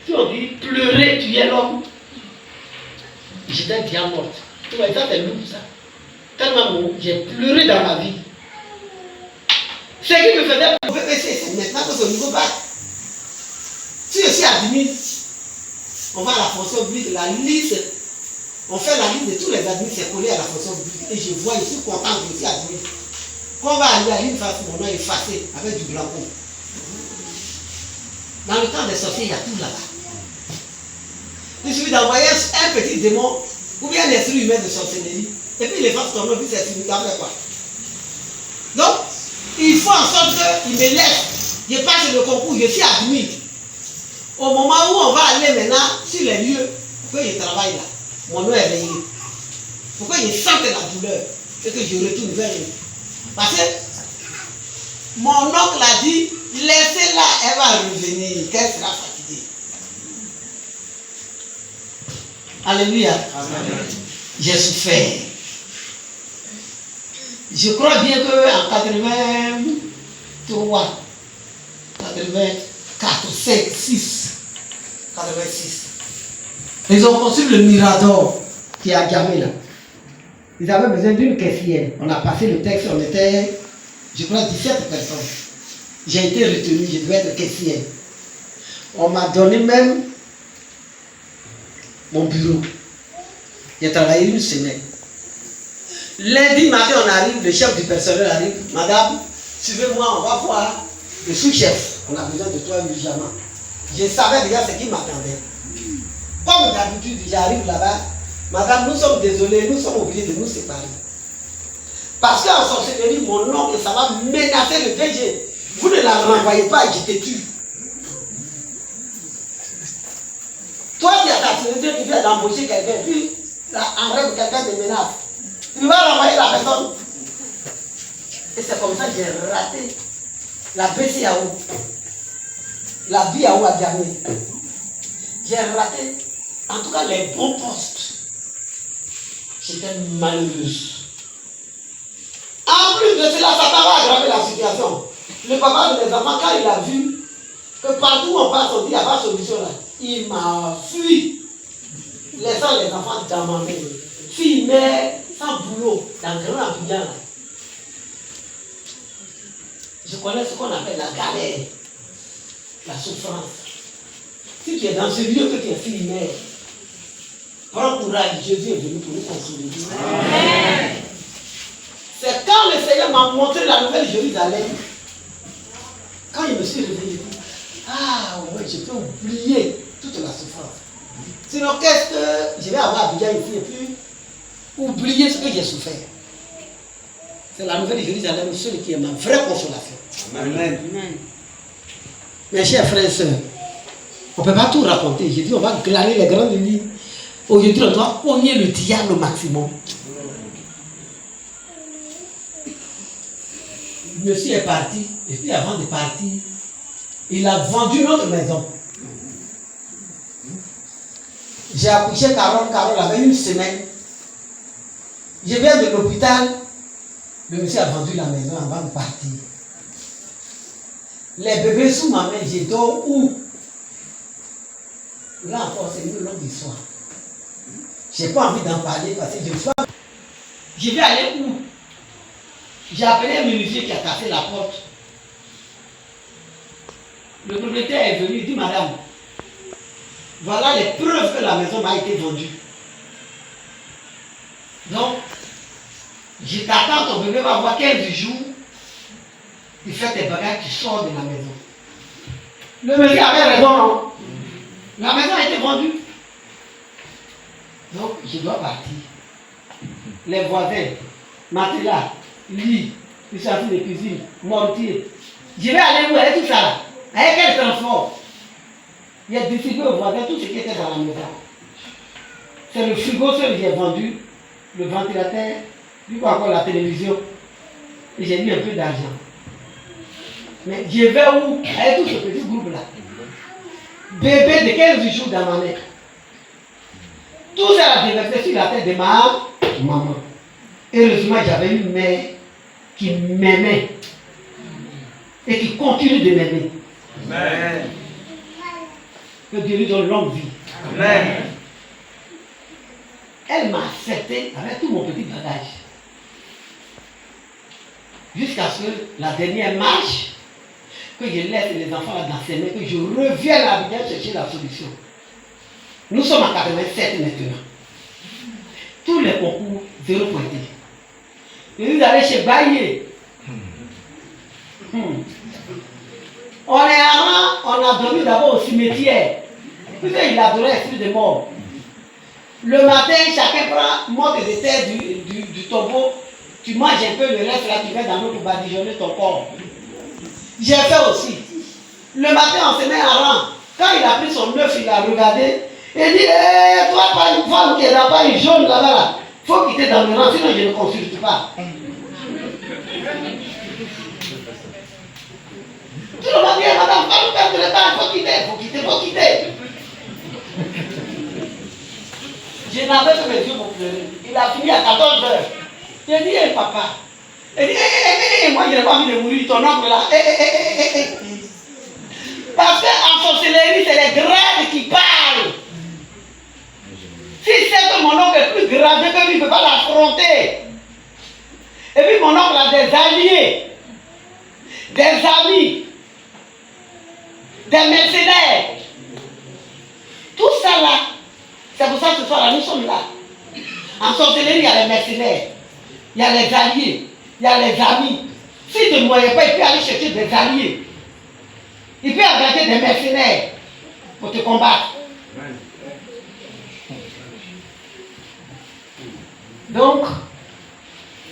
Si on dit pleurer, tu es l'homme, j'étais bien morte. Tu vois, ça c'est lourd ça. Tellement j'ai pleuré dans ma vie. Ce qui me faisait pleurer, c'est maintenant que c'est au niveau bac. Si je suis admis, on va à la fonction publique, la liste, on fait la liste de tous les admis, c'est collé à la fonction publique. Et je vois, je suis content que je suis admis. Quand on va aller à une face, mon nom est effacé avec du blanc. Dans le temps des sorciers, il y a tout là-bas. Il suffit d'envoyer un petit démon ou bien un esprit humain de sorcellerie. Et puis les fasse ton nom, puis c'est fini, après quoi. Donc, il faut en sorte qu'il me laisse. Je passe le concours, je suis admis. Au moment où on va aller maintenant sur les lieux, pour que je travaille là, mon nom est rayé. Pour que je sente la douleur et que je retourne vers lui. Parce que mon oncle a dit, laissez-la, elle va revenir, qu'elle sera fatiguée. Alléluia. Amen. J'ai souffert. Je crois bien qu'en 83, 84, 5, 6, 86, ils ont construit le Mirador qui est à Djamena. Ils avaient besoin d'une caissière. On a passé le texte, on était, je crois, 17 personnes. J'ai été retenu, je devais être caissière. On m'a donné même mon bureau. J'ai travaillé une semaine. Lundi matin, on arrive, le chef du personnel arrive. Madame, suivez-moi, on va voir le sous-chef. On a besoin de toi urgemment. Je savais déjà ce qui m'attendait. Comme d'habitude, j'arrive là-bas. Madame, nous sommes désolés, nous sommes obligés de nous séparer. Parce qu'en sorcellerie, mon oncle, ça va menacer le DG. Vous ne la renvoyez pas et je te tue. Toi, tu as ta société, tu viens d'embaucher quelqu'un, puis en règle, quelqu'un te menace. Tu vas renvoyer la personne. Et c'est comme ça que j'ai raté la BCAO, la BIAO à Djamena. J'ai raté, en tout cas, les bons postes. J'étais malheureuse. En plus de cela, ça va aggraver la situation. Le papa de mes enfants, quand il a vu que partout où on passe, on dit il n'y a pas de solution là, il m'a fui, laissant les enfants dans ma main. Fille, mère, sans boulot, dans le Grand Abidjan. Je connais ce qu'on appelle la galère, la souffrance. Si tu es dans ce lieu que tu es filière, prends courage, Jésus est venu pour nous consolider. C'est quand le Seigneur m'a montré la nouvelle Jérusalem, quand il me suis réveillé, j'ai dit, ah ouais, je peux oublier toute la souffrance. Sinon, qu'est-ce que je vais avoir déjà ici et puis oublier ce que j'ai souffert. C'est la nouvelle Jérusalem, celui qui est ma vraie consolation. Amen. Mes chers frères et sœurs, on ne peut pas tout raconter. J'ai dit, on va glaner les grandes lignes. Aujourd'hui, on doit pogner le diable au maximum. Le monsieur est parti, et puis avant de partir, il a vendu notre maison. J'ai accouché Carole avait une semaine. Je viens de l'hôpital, le monsieur a vendu la maison avant de partir. Les bébés sous ma main, je dors où? Là encore, c'est une longue histoire. Je n'ai pas envie d'en parler parce que je vais aller où? J'ai appelé un menuisier qui a cassé la porte. Le propriétaire est venu, il dit, madame, voilà les preuves que la maison m'a été vendue. Donc, je t'attends, ton bébé va avoir 15 jours, il fait tes bagages, tu sors de la maison. Le monsieur avait raison, non? La maison a été vendue. Donc, je dois partir. Les voisins, matelas, lit, ustensiles de cuisine, mortier. Je vais aller où avec tout ça là? Avec quel transport? Il y a distribué aux voisins tout ce qui était dans la maison. C'est le frigo seul que j'ai vendu, le ventilateur, puis encore la télévision. Et j'ai mis un peu d'argent. Mais je vais où avec tout ce petit groupe là? Bébé de 15 jours dans ma main. Tout ça a déversé sur la tête de ma maman. Heureusement, j'avais une mère qui m'aimait et qui continue de m'aimer. Amen. Que Dieu lui donne longue vie. Amen. Elle m'a accepté avec tout mon petit bagage. Jusqu'à ce que la dernière marche, que je laisse les enfants là dans ses mains, que je revienne à Abidjan chercher la solution. Nous sommes en 87 maintenant. Tous les concours, 0 pointé. Et vous allez chez Baye. On est avant, on a dormi d'abord au cimetière. Puis il adorait l'esprit de mort. Le matin, chacun prend monte de terre du tombeau. Tu manges un peu, le reste là, tu vas dans l'eau pour badigeonner ton corps. J'ai fait aussi. Le matin, on se met en rang. Quand il a pris son œuf, il a regardé. Il dit, toi, pas une femme qui n'a pas une jaune là-bas, là. Il faut quitter dans le rang, sinon je ne consulte pas. Tout le monde dit, madame, pas nous perdre le temps, il faut quitter. Je n'avais que mes yeux pour pleurer. Il a fini à 14 heures. J'ai dit, papa. Il dit, moi je n'ai pas envie de mourir, ton oncle là. Parce qu'en sorcellerie, c'est les grades qui parlent. Si c'est que mon oncle est plus gradé que lui, il ne peut pas l'affronter. Et puis mon oncle a des alliés, des amis, des mercenaires. Tout ça là, c'est pour ça que ce soir là, nous sommes là. En sorcellerie, il y a les mercenaires, il y a les alliés, il y a les amis. S'il ne moyen pas, il peut aller chercher des alliés. Il peut engager des mercenaires pour te combattre. Donc,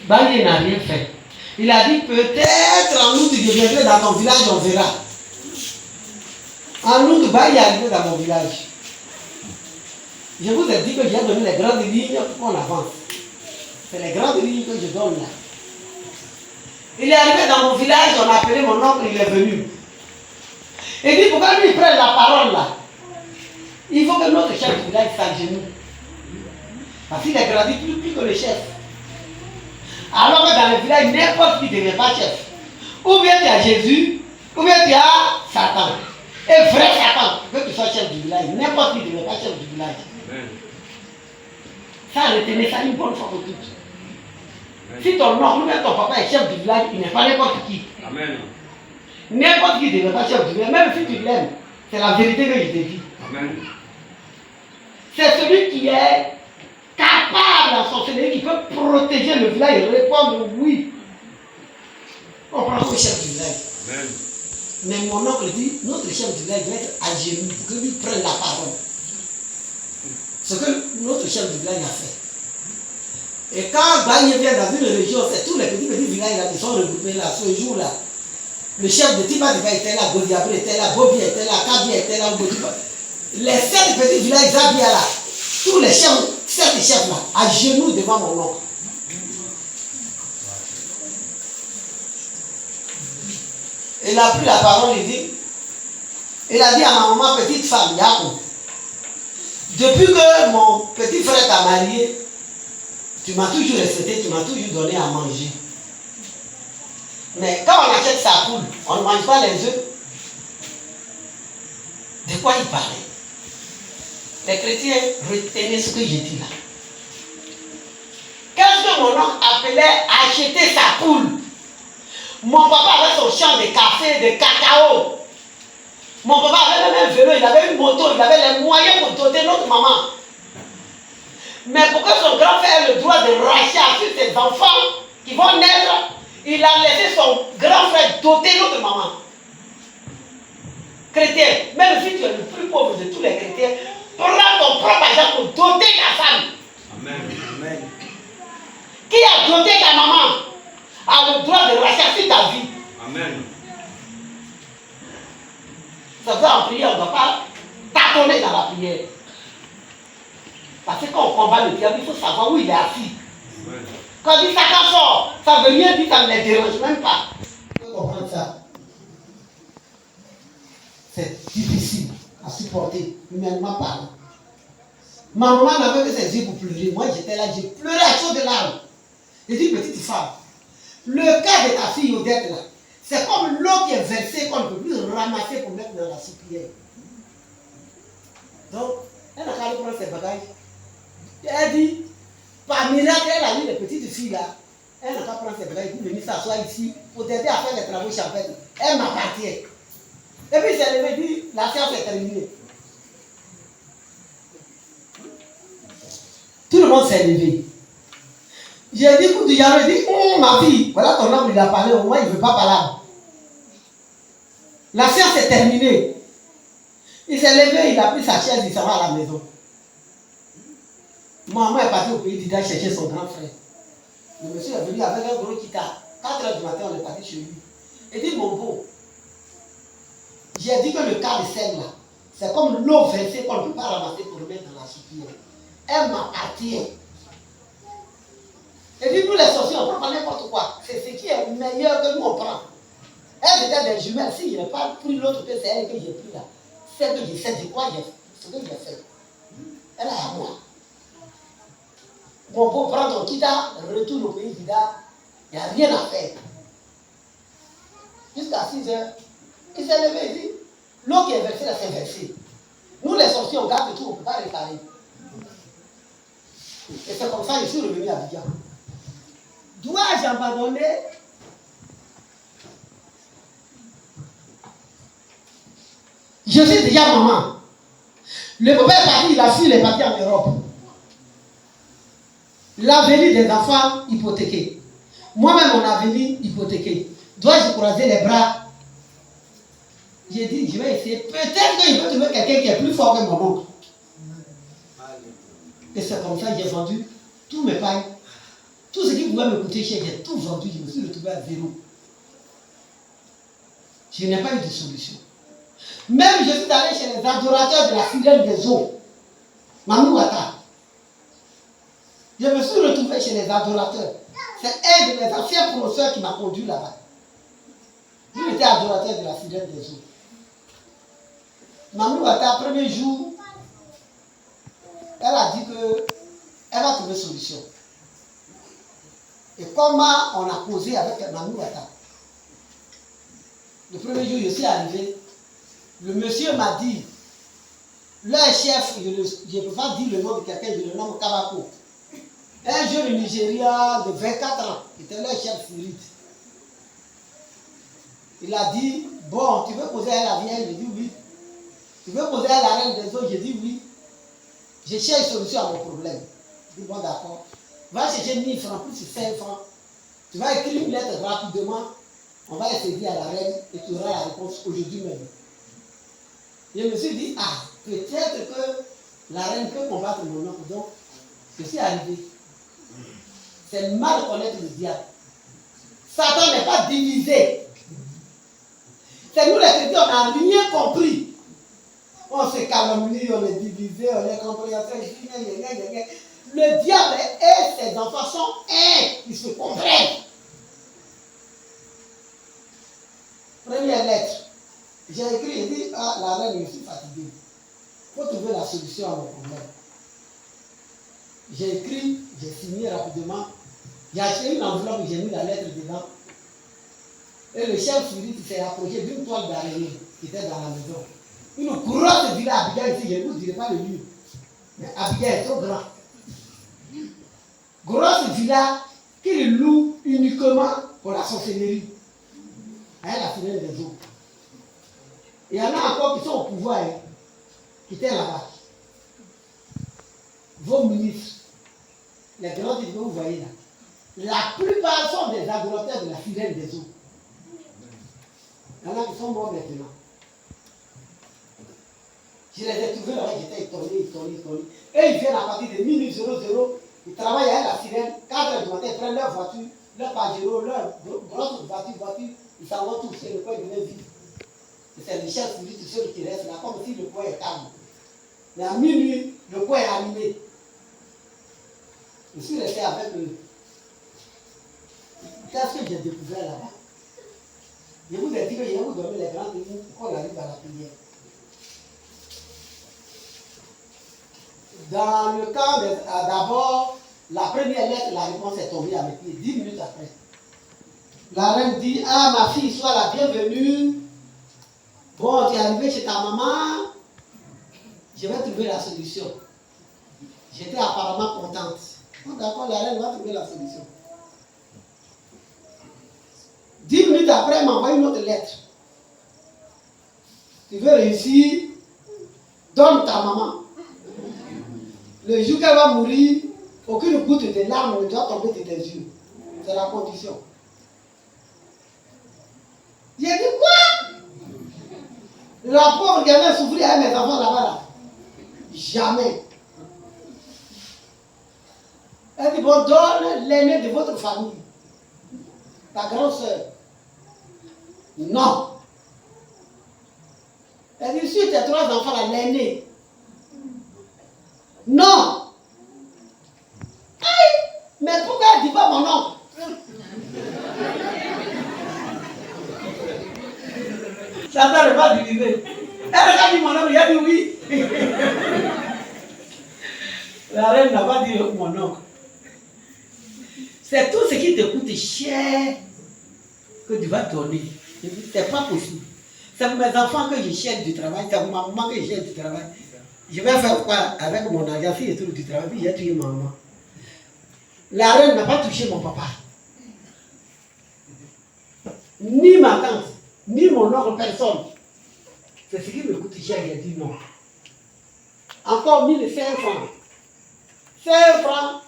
Baye n'a rien fait. Il a dit peut-être en août, je viendrai dans ton village, on verra. En août, Baye est arrivé dans mon village. Je vous ai dit que j'ai donné les grandes lignes pour qu'on avance. C'est les grandes lignes que je donne là. Il est arrivé dans mon village, on a appelé mon oncle, il est venu. Il dit pourquoi lui il prend la parole là? Il faut que notre chef du village s'agenouille. Parce qu'il est grandi plus que le chef. Alors que dans le village, n'importe qui ne devient pas chef. Ou bien tu as Jésus, ou bien tu as Satan. Et vrai Satan, que tu sois chef du village, n'importe qui ne devient pas chef du village. Amen. Ça, retenez ça une bonne fois pour toutes. Amen. Si ton oncle ou bien ton papa est chef du village, il n'est pas n'importe qui. Amen. N'importe qui ne devient pas chef du village, même si tu l'aimes. C'est la vérité que je te dis. C'est celui qui est capable en sorcellerie, qui peut protéger le village et répondre oui. On prend le chef du village. Mais mon oncle dit, notre chef du village doit être à genoux pour que lui prenne la parole. Ce que notre chef du village a fait. Et quand Bagné vient dans une région, c'est tous les petits villages là qui sont regroupés là, ce jour-là. Le chef de Tibadiba était là, Godiabré était là, Bobi était là, Kabi était là, Godiba. Les 7 petits villages Zabia là, tous les chefs, 7 chefs là, à genoux devant mon oncle. Il a pris la parole, il a dit à ma maman, petite femme, Yako, depuis que mon petit frère t'a marié, tu m'as toujours respecté, tu m'as toujours donné à manger. Mais quand on achète sa poule, on ne mange pas les œufs. De quoi il parlait? Les chrétiens retenaient ce que j'ai dit là. Qu'est-ce que mon oncle appelait acheter sa poule? Mon papa avait son champ de café, de cacao. Mon papa avait même un vélo, il avait une moto, il avait les moyens pour doter notre maman. Mais pour que son grand frère ait le droit de racheter sur ses enfants qui vont naître, il a laissé son grand frère doter notre maman. Chrétien, même si tu es le plus pauvre de tous les chrétiens, prends ton propre argent pour doter ta femme. Amen. Qui a doté ta maman a le droit de racheter ta vie. Amen. Ça veut dire en prière, on ne doit pas tâtonner dans la prière. Parce que quand on combat le diable, il faut savoir où il est assis. Amen. Quand il dit ça quand fort, ça veut rien dire, ça ne les dérange même pas. Vous comprenez ça? C'est difficile à supporter, humainement parlant. Ma maman n'avait que ses yeux pour pleurer. Moi, j'étais là, j'ai pleuré à chaud de larmes. J'ai dit, petite femme, le cas de ta fille Odette là, c'est comme l'eau qui est versée qu'on ne peut plus ramasser pour mettre dans la soupière. Donc, elle n'a qu'à aller prendre ses bagages. Elle dit, par miracle, elle a eu les petites filles là. Elle n'a qu'à prendre ses bagages pour venir s'asseoir ici, pour t'aider à faire les travaux champêtres. Elle m'appartient. Et puis, elle me dit, la séance est terminée. Tout le monde s'est levé. J'ai dit, il a dit, ma fille, voilà ton homme, il a parlé, au moins il ne veut pas parler. La séance est terminée. Il s'est levé, il a pris sa chaise, il s'en va à la maison. Maman est partie au pays d'Ida chercher son grand frère. Le monsieur est venu avec un gros guitare. 4 h du matin, on est parti chez lui. Il dit, mon beau, j'ai dit que le cas de sel là, c'est comme l'eau versée qu'on ne peut pas ramasser pour le mettre dans la soupière. Elle m'appartient. Et puis nous les sorciers, on prend n'importe quoi. C'est ce qui est meilleur que nous on prend. Elle était des jumelles. Si je n'ai pas pris l'autre que c'est elle que j'ai pris là, c'est que j'ai fait de quoi ce que j'ai fait. Elle est à moi. Bon, pour prendre ton guitare, retourne au pays d'Ida, il n'y a rien à faire. Jusqu'à 6 h, il s'est levé et dit, l'eau qui est versée là, c'est versée. Nous les sorciers, on garde tout, on ne peut pas réparer. Et c'est comme ça que je suis revenu à Abidjan. Dois-je abandonner? Je suis déjà maman. Le papa est parti, la fille est partie en Europe. L'avenir des enfants hypothéqué. Moi-même, mon avenir hypothéqué. Dois-je croiser les bras? J'ai dit, je vais essayer. Peut-être que je peux trouver quelqu'un qui est plus fort que mon oncle. Et c'est comme ça que j'ai vendu tous mes pailles. Tout ce qui pouvait me coûter cher, j'ai tout vendu. Je me suis retrouvé à zéro. Je n'ai pas eu de solution. Même je suis allé chez les adorateurs de la sirène des eaux. Mamouata. Je me suis retrouvé chez les adorateurs. C'est un de mes anciens professeurs qui m'a conduit là-bas. Il était adorateur de la sirène des eaux. Mamouata, premier jour, elle a dit qu'elle va trouver solution. Et comment on a causé avec Mamouata? Le premier jour, je suis arrivé. Le monsieur m'a dit, leur chef, je ne peux pas dire le nom de quelqu'un, je le nomme Kabako. Un jeune Nigérien de 24 ans, il était leur chef spirituel. Il a dit, bon, tu veux causer à la vieille? Je dis oui. Tu veux poser à la reine des eaux? J'ai dit oui. Je cherche une solution à mon problème. Je dis bon d'accord. Va chercher 1000 francs, plus 5 francs. Tu vas écrire une lettre rapidement. On va essayer à la reine et tu auras la réponse aujourd'hui même. Je me suis dit, ah, peut-être que la reine peut combattre mon oncle. Donc, je suis arrivé. C'est mal connaître le diable. Satan n'est pas divisé. C'est nous les chrétiens, on n'a rien compris. On se calomnie, on est divisé, on est compréhensif. Le diable et ses enfants sont un, ils se comprennent. Première lettre. J'ai écrit, j'ai dit, ah, la reine, je suis fatigué. Il faut trouver la solution à mon problème. J'ai écrit, j'ai signé rapidement. J'ai acheté une enveloppe et j'ai mis la lettre dedans. Et le chef spirituel s'est approché d'une toile d'araignée qui était dans la maison. Une grosse villa à Abidjan ici, je ne vous dirai pas le lieu. Mais Abidjan est trop grand. Grosse villa qu'il loue uniquement pour la sorcellerie. Elle a fini des eaux. Il y en a encore qui sont au pouvoir, hein, qui étaient là-bas. Vos ministres, les grands que vous voyez là, la plupart sont des adorateurs de la fidèle des eaux. Il y en a qui sont morts maintenant. Je les ai trouvés là, j'étais étonné. Et ils viennent à partir de minuit 00, ils travaillent à la sirène, 4 heures du matin, ils prennent leur voiture, leur Pajero, leur grosse voiture, ils s'en vont tous, c'est le coin de leur vie. C'est le chef spirituel tout seul qui reste là, comme si le coin est calme. Mais à minuit, le coin est animé. Je suis resté avec eux. Qu'est-ce que j'ai découvert là-bas? Je vous ai dit que je vais vous donner les grandes lignes pour qu'on arrive à la prière. Dans le camp, d'abord, la première lettre, la réponse est tombée à mes pieds, 10 minutes après. La reine dit, ah ma fille, sois la bienvenue. Bon, tu es arrivé chez ta maman, je vais trouver la solution. J'étais apparemment contente. Bon, d'accord, la reine va trouver la solution. 10 minutes après, elle m'envoie une autre lettre. Tu veux réussir, donne ta maman. Le jour qu'elle va mourir, aucune goutte de larmes ne doit tomber de tes yeux. C'est la condition. J'ai dit quoi? La pauvre gamin souffrir avec mes enfants là-bas là. Jamais. Elle dit, bon, donne l'aîné de votre famille. Ta grande soeur. Non. Elle dit, si tes 3 enfants là, l'aîné. Non. Aïe, mais pourquoi elle ne dit pas mon nom? Satan ne va diviser. Elle a dit mon nom, il a dit oui. La reine n'a pas dit mon nom. C'est tout ce qui te coûte cher que tu vas donner. Je dis, c'est pas possible. C'est pour mes enfants que je cherche du travail, c'est pour ma maman que je cherche du travail. Je vais faire quoi avec mon argent si je trouve du travail, puis j'ai tué ma maman. La reine n'a pas touché mon papa. Ni ma tante, ni mon oncle, personne. C'est ce qui me coûte cher, j'ai dit non. Encore 1500 francs. 5 francs.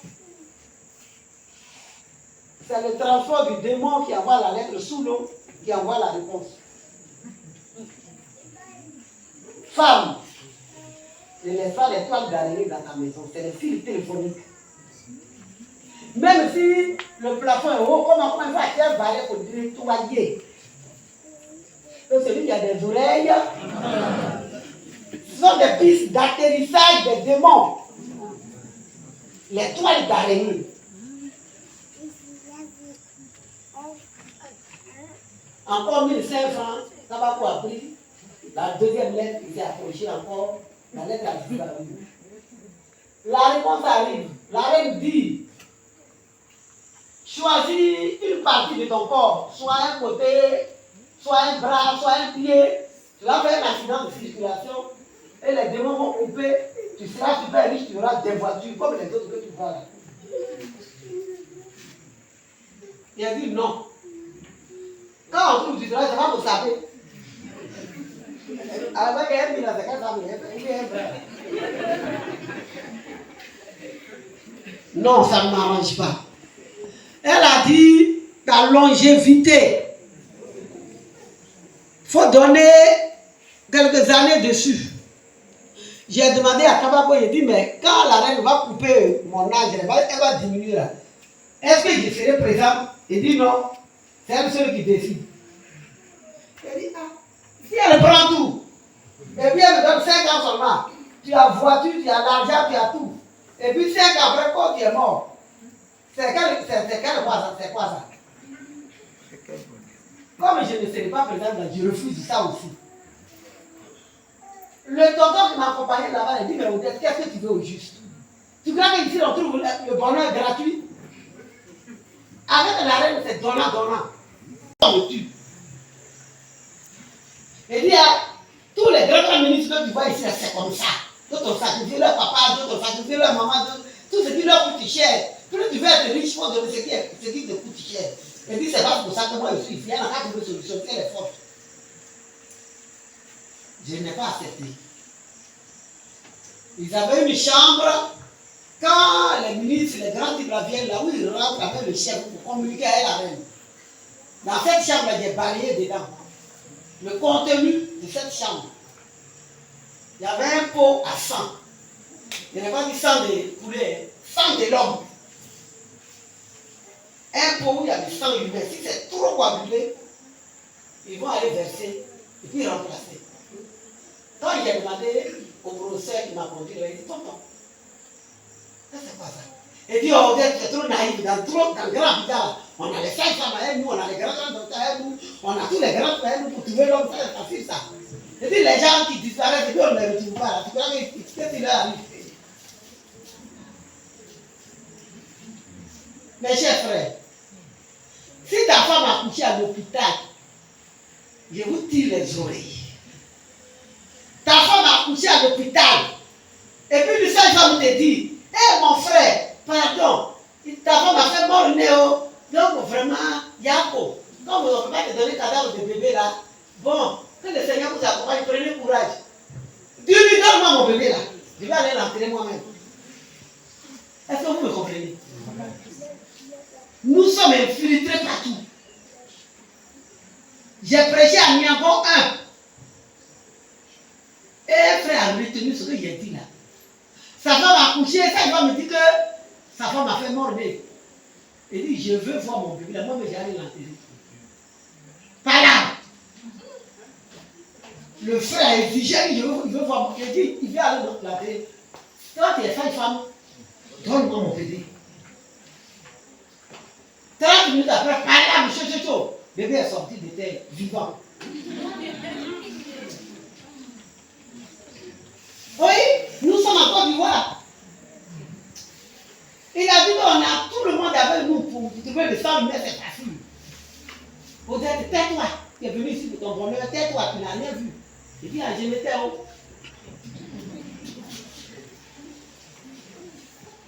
C'est le transport du démon qui envoie la lettre sous l'eau, qui envoie la réponse. Femme, ne laisse pas les toiles d'araignée dans ta maison, c'est les fils téléphoniques. Même si le plafond est haut, comment il va faire barrer pour nettoyer? Celui qui a des oreilles, ce sont des pistes d'atterrissage des démons. Les toiles d'araignée. Encore 1500 francs, ça va pour appris. La deuxième lettre, il s'est approché encore. La lettre a disparu. La réponse arrive. La reine dit, choisis une partie de ton corps, soit un côté, soit un bras, soit un pied. Tu vas faire un accident de circulation et les démons vont couper. Tu seras super riche, tu auras des voitures comme les autres que tu vois là. Il a dit non. Quand on trouve du travail, ça va me saper. Avec un million, c'est qu'elle va. Non, ça ne m'arrange pas. Elle a dit ta longévité. Il faut donner quelques années dessus. J'ai demandé à Kabako, il dit, mais quand la reine va couper mon âge, elle va diminuer là. Est-ce que je serai présent? Il dit non, c'est elle seule qui décide. Elle dit, ah, si elle prend tout, et puis elle me donne 5 ans seulement, tu as voiture, tu as l'argent, tu as tout. Et puis 5 ans après, quand tu es mort, c'est quoi ça? Comme je ne serai pas présent, je refuse ça aussi. Le tonton qui m'accompagnait là-bas, il dit, mais Odette, qu'est-ce que tu veux au juste? Tu crois qu'ici on trouve le bonheur gratuit? Avec la reine, c'est donnant. On me tue. Il dit, tous les grands ministres que tu vois ici, c'est comme ça. D'autres ont sacrifié leur papa, d'autres ont sacrifié leur maman, tout ce qui leur coûte cher. Plus tu veux être riche, il faut donner ce qui te coûte cher. Il dit, c'est pas pour ça que moi je suis ici. Il y en a pas de solution, c'est les fortes. Je n'ai pas accepté. Ils avaient une chambre. Quand les ministres, les grands types viennent là où ils rentrent avec le chef pour communiquer avec la reine. Dans cette chambre, j'ai balayé dedans. Le contenu de cette chambre. Il y avait un pot à sang. Je n'ai pas dit sang de poulet, sang de l'homme. Un pot où il y a du sang humain. Si c'est trop coagulé, ils vont aller verser et puis remplacer. Quand j'ai demandé au professeur qui m'a conduit, il a dit, tonton, c'est quoi ça? Il dit, oh, c'est trop naïf, dans le grand hôpital, on a les 5 femmes avec nous, on a les grands docteurs avec nous, on a tous les grands avec nous pour trouver l'homme, c'est facile ça. Il dit, les gens qui disparaissent, et puis on ne les retrouve pas là, tu crois qu'est-ce qui leur arrive? Mes chers frères, si ta femme a couché à l'hôpital, je vous tire les oreilles. Ta femme a couché à l'hôpital, et puis le sage-femme te dit, hé mon frère, pardon, ta femme a fait mort néo, donc vraiment, Yako, quand vous n'avez pas te donner cadavre de bébé là, bon, que le Seigneur vous accompagne, prenez courage. Dieu lui donne-moi mon bébé là, je vais aller l'enterrer moi-même. Est-ce que vous me comprenez? Nous sommes infiltrés partout. J'ai prêché à Niambon 1. Et un frère a retenu ce que j'ai dit là. Sa femme a couché, sa femme me dit que sa femme a fait mort-né. Il dit, je veux voir mon bébé là, moi mais j'allais l'enterrer. Pas là. Le frère a exigé, il veut voir mon bébé. Il dit, il veut aller l'enterrer. Quand tu es femme, donne-moi mon bébé. 30 minutes après, par là, monsieur Chocho, bébé est sorti de terre, vivant. Oui, nous sommes en Côte d'Ivoire. Il a dit qu'on a tout le monde avec nous pour trouver le sang humain, c'est facile. Vous êtes, tais-toi, tu es venu ici pour ton bonheur, tais-toi, tu n'as rien vu. Il dit, je m'étais haut.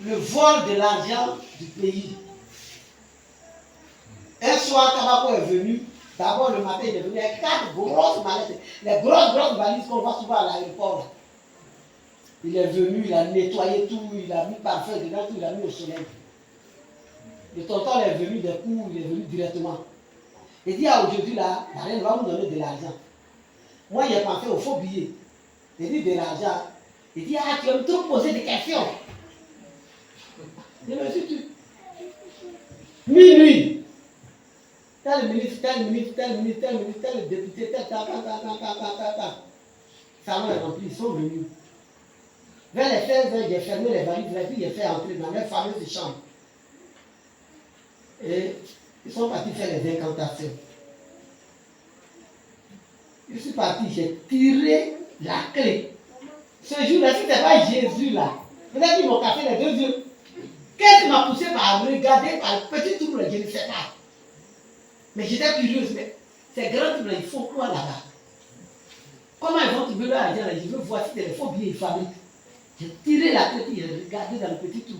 Le vol de l'argent du pays. Un soir, Kabako est venu. D'abord, le matin, il est venu avec 4 grosses mallettes. Les grosses valises qu'on voit souvent à l'aéroport. Il est venu, il a nettoyé tout, il a mis parfum dedans, tout, il a mis au soleil. Le tonton est venu des coups, il est venu directement. Il dit, aujourd'hui, là, la reine va nous donner de l'argent. Moi, j'ai pensé au faux billet. Il dit, de l'argent. Il dit, tu aimes trop poser des questions. Je me suis dit, minuit. Tel ministre, tel député, tel. Salon est rempli, ils sont venus. Vers les 16 heures, j'ai fermé les valises, et puis j'ai fait entrer dans leur fameuse chambre. Et ils sont partis faire les incantations. Je suis parti, j'ai tiré la clé. Ce jour-là, si ce n'est pas Jésus là, peut-être qu'ils m'ont cassé les 2 yeux. Qu'est-ce qui m'a poussé par regarder par le petit trou, je ne sais pas. Mais j'étais curieuse, mais ces grands trucs là, il faut quoi là-bas? Comment ils vont trouver leur argent là? Je veux voir si c'est les faux billets ils fabriquent. J'ai tiré la tête, j'ai regardé dans le petit trou.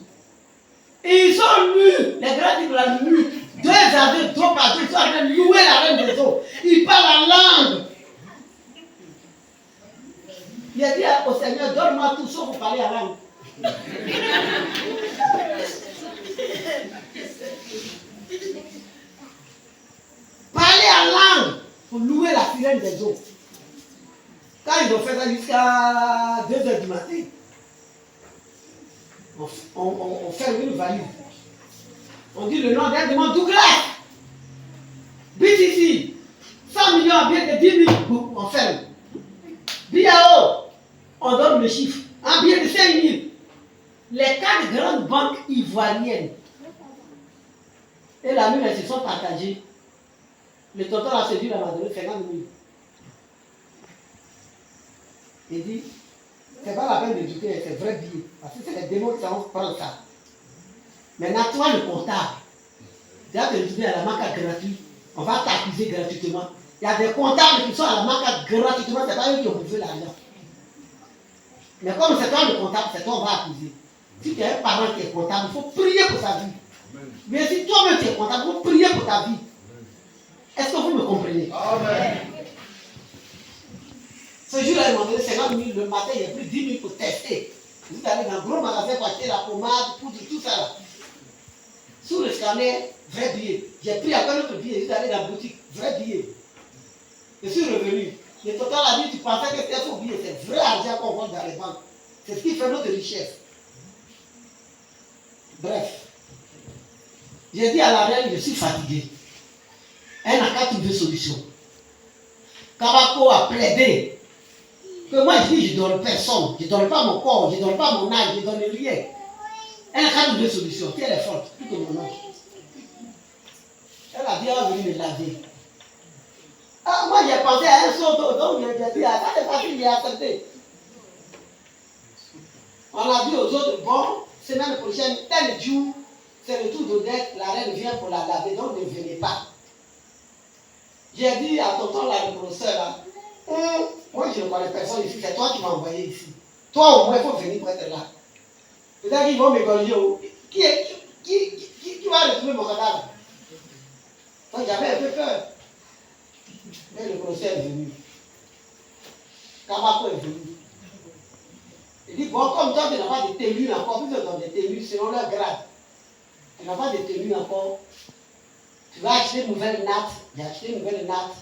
Et ils sont nus, les grands types là, nus. 2 à 2, 3 par 2, ils sont en train de louer la reine des eaux. Ils parlent en langue. J'ai dit au Seigneur, donne-moi tout sauf pour parler à langue. Parler en langue pour louer la sirène des eaux. Quand ils ont fait ça jusqu'à 2h du matin, on ferme une valise. On dit le nom d'un demande Douglas. BTC, 100 millions à billet de 10 000, on ferme. BIAO, on donne le chiffre. Un billet de 5 000. Les 4 grandes banques ivoiriennes et la mine, elles se sont partagées. Le tonton a séduit la Madeleine 50 000. Il dit, c'est pas la peine d'éduquer, c'est vrai billet. Parce que c'est les démons qui vont prendre ça. Maintenant, toi, le comptable, tu as te à la marque gratuite, on va t'accuser gratuitement. Il y a des comptables qui sont à la marque gratuitement, c'est pas eux qui ont besoin l'argent. Mais comme c'est toi le comptable, c'est toi on va accuser. Si tu es un parent qui est comptable, il faut prier pour sa vie. Mais si toi-même tu es comptable, il faut prier pour ta vie. Est-ce que vous me comprenez? Amen. Ce jour-là, ils m'ont donné 50 000 le matin, il y a plus de 10 000 pour tester. Vous allez dans un gros magasin pour acheter la pommade, poudre, tout ça là. Sous le scanner, vrai billet. J'ai pris encore notre billet, je suis allé dans la boutique, vrai billet. Je suis revenu. Le total a dit, tu pensais que c'était faux billet, c'est vrai argent qu'on vend dans les banques. C'est ce qui fait notre richesse. Bref. J'ai dit à la reine, je suis fatigué. Elle n'a qu'à trouver solution. Kabako a plaidé que moi je dis, je ne donne personne, je ne donne pas mon corps, je ne donne pas mon âge, je ne donne rien. Elle n'a qu'à trouver solution. Si elle est forte, plus que mon âge. Elle a bien venu me laver. Ah, moi j'ai pensé à un saut d'eau, donc j'ai dit, ah, ça c'est facile, j'ai accepté. On a dit aux autres, bon, semaine prochaine, tel jour, c'est le tour d'Odette, la reine vient pour la laver, donc ne venez pas. J'ai dit à tonton là, le professeur là, moi je ne connais personne ici, c'est toi qui m'as envoyé ici. Toi au moins il faut venir pour être là. Peut-être qu'ils vont m'égorger. Qui va retrouver mon cadavre? Donc j'avais un peu peur. Mais le professeur est venu. Kabako est venu. Il dit, bon, comme toi tu n'as pas de tenue encore, vous êtes dans des tenues selon leur grade. Tu n'as pas de tenue encore. Tu vas acheter une nouvelle natte. J'ai acheté une nouvelle natte.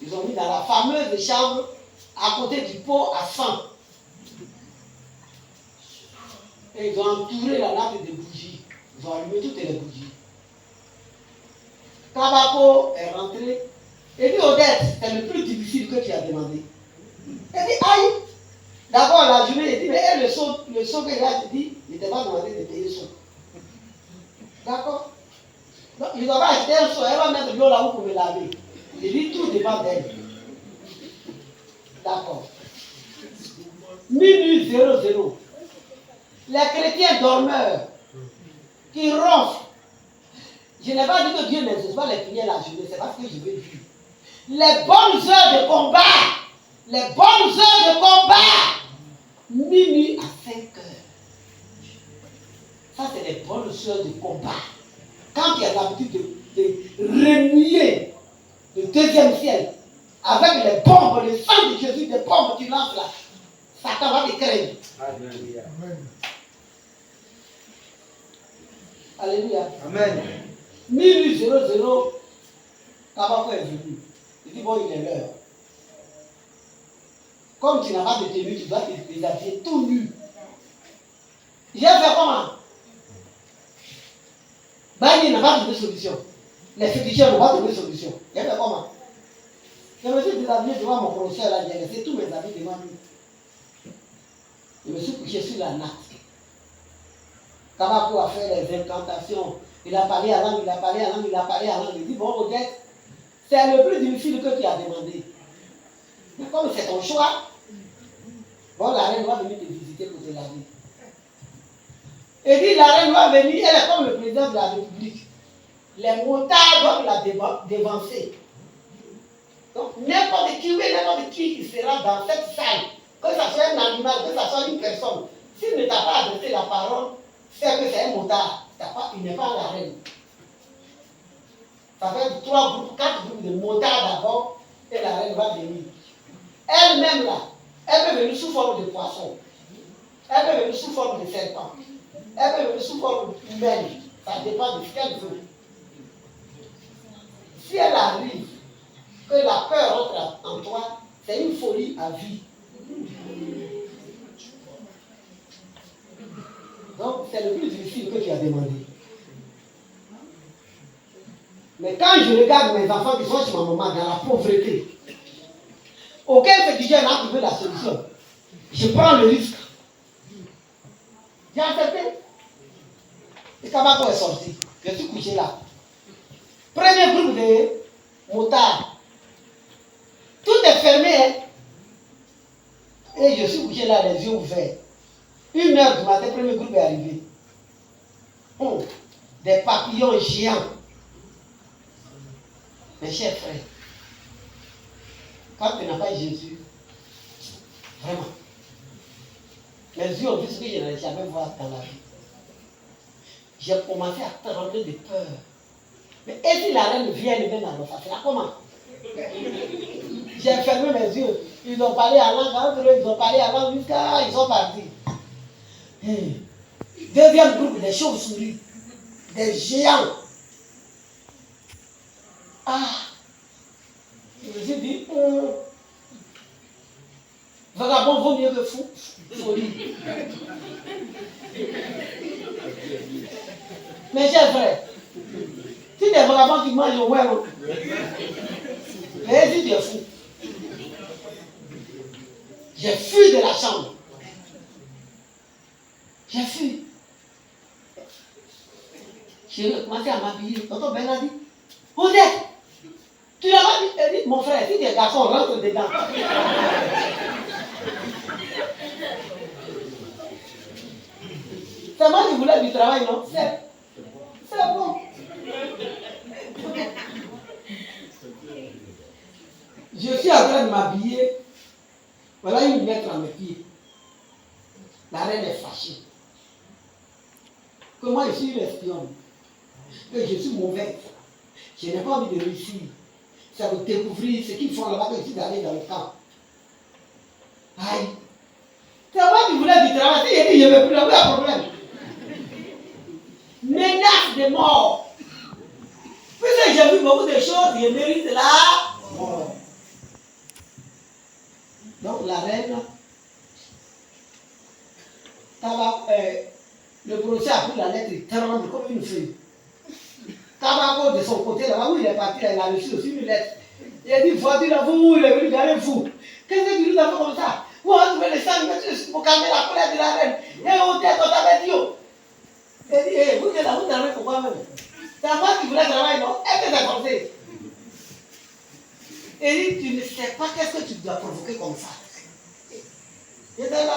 Ils ont mis dans la fameuse chambre à côté du pot à sang. Et ils ont entouré la natte de bougies. Ils ont allumé toutes les bougies. Kabako est rentré. Et dit, Odette, c'est le plus difficile que tu as demandé. Elle dit, aïe. D'abord, la journée, il dit, mais elle, le saut que il a dit, il n'était pas demandé de payer son. D'accord? Donc, il doit pas acheter un seau, elle va mettre de l'eau là-haut pour me laver. Il dit, tout dépend d'elle. D'accord. Minuit 00. Les chrétiens dormeurs qui ronflent. Je n'ai pas dit que Dieu n'exauce pas les prières la journée, c'est parce que je veux dire. Les bonnes heures de combat, les bonnes heures de combat, minuit à 5 heures. Ça, c'est les bonnes heures de combat. Quand il y a l'habitude de remuer le deuxième ciel avec les bombes, le sang de Jésus, les bombes qui lancent là, Satan va te craindre. Alléluia. Alléluia. Amen. Minuit 00, Kabako est venu. Il dit, bon, il est l'heure. Comme tu n'as pas de tenue, tu dois te déshabiller tout nu. J'ai fait comment? Il n'a pas trouvé solution. Les féticheurs n'ont pas trouvé solution. J'ai fait comment? Je me suis déshabillé devant mon professeur là, j'ai laissé tous mes habits devant lui. Je me suis couché sur la natte. Kabako a fait les incantations. Il a parlé à langue, il a parlé à langue, il a parlé à langue. Il dit, bon, Odette, c'est le plus difficile que tu as demandé. Mais comme c'est ton choix, bon, la reine va venir te visiter pour te laver. Et dit, la reine va venir, elle est comme le président de la République. Les motards doivent la dévancer. Donc, n'importe qui sera dans cette salle, que ce soit un animal, que ce soit une personne, s'il ne t'a pas adressé la parole, c'est que c'est un motard. Il n'est pas la reine. Ça fait 3 groupes, 4 groupes de motards d'abord, et la reine va venir. Elle-même là, Elle peut venir sous forme de poisson. Elle peut venir sous forme de serpent. Elle peut venir sous forme humaine. Ça dépend de ce qu'elle veut. Si elle arrive, que la peur entre en toi, c'est une folie à vie. Donc, c'est le plus difficile que tu as demandé. Mais quand je regarde mes enfants qui sont chez ma maman dans la pauvreté, auquel petit jeune a trouvé la solution, je prends le risque. J'ai accepté. Et Kabako est sorti. Je suis couché là. Premier groupe de motards. Tout est fermé. Hein? Et je suis couché là, les yeux ouverts. 1h du matin, premier groupe est arrivé. Des papillons géants. Mes chers frères, quand tu n'as pas Jésus, vraiment, mes yeux ont vu ce que je n'allais jamais voir dans la vie. J'ai commencé à trembler de peur. Mais et si la reine vient et me met dans le face, là comment? J'ai fermé mes yeux. Ils ont parlé à langue, ils ont parlé à langue jusqu'à ils sont partis. Deuxième groupe, des chauves-souris, des géants. Je me suis dit, vagabond vaut mieux que fou. Folie. Mes chers frères, si des vagabonds qui mangent au web, mais si tu es fou. J'ai fui de la chambre. J'ai fui. J'ai commencé à m'habiller. Tonton Ben a dit, Odette, tu l'as pas dit? Elle dit, mon frère, si des garçons rentrent dedans. C'est moi qui voulais du travail, non? C'est bon. Je suis en train de m'habiller. Voilà une lettre à mes pieds. La reine est fâchée. Que moi je suis une espionne. Que je suis mauvaise. Je n'ai pas envie de réussir. Ça veut découvrir ce qu'ils font là-bas que je suis d'aller dans le camp. Aïe. C'est moi qui voulais du travail. Si j'ai dit je ne veux plus, il y a un problème. Menace de mort. Puisque j'ai vu beaucoup de choses, je mérite la mort. Donc la reine, le procès a pris la lettre, il tremble comme une feuille. Kabako de son côté, là-bas où il est parti, il a reçu aussi une lettre. Il a dit, voiture là, vous, il est venu garder fou. Qu'est-ce que tu nous as fait comme ça? Vous avez trouvé les 100 mètres pour calmer la colère de la reine. Et on tête, on t'avait dit, il a dit, vous êtes là, vous travaillez pour quoi même? C'est à moi qui voulais travailler, non? Est-ce que c'est forcé? Il dit, tu ne sais pas qu'est-ce que tu dois provoquer comme ça. J'étais là.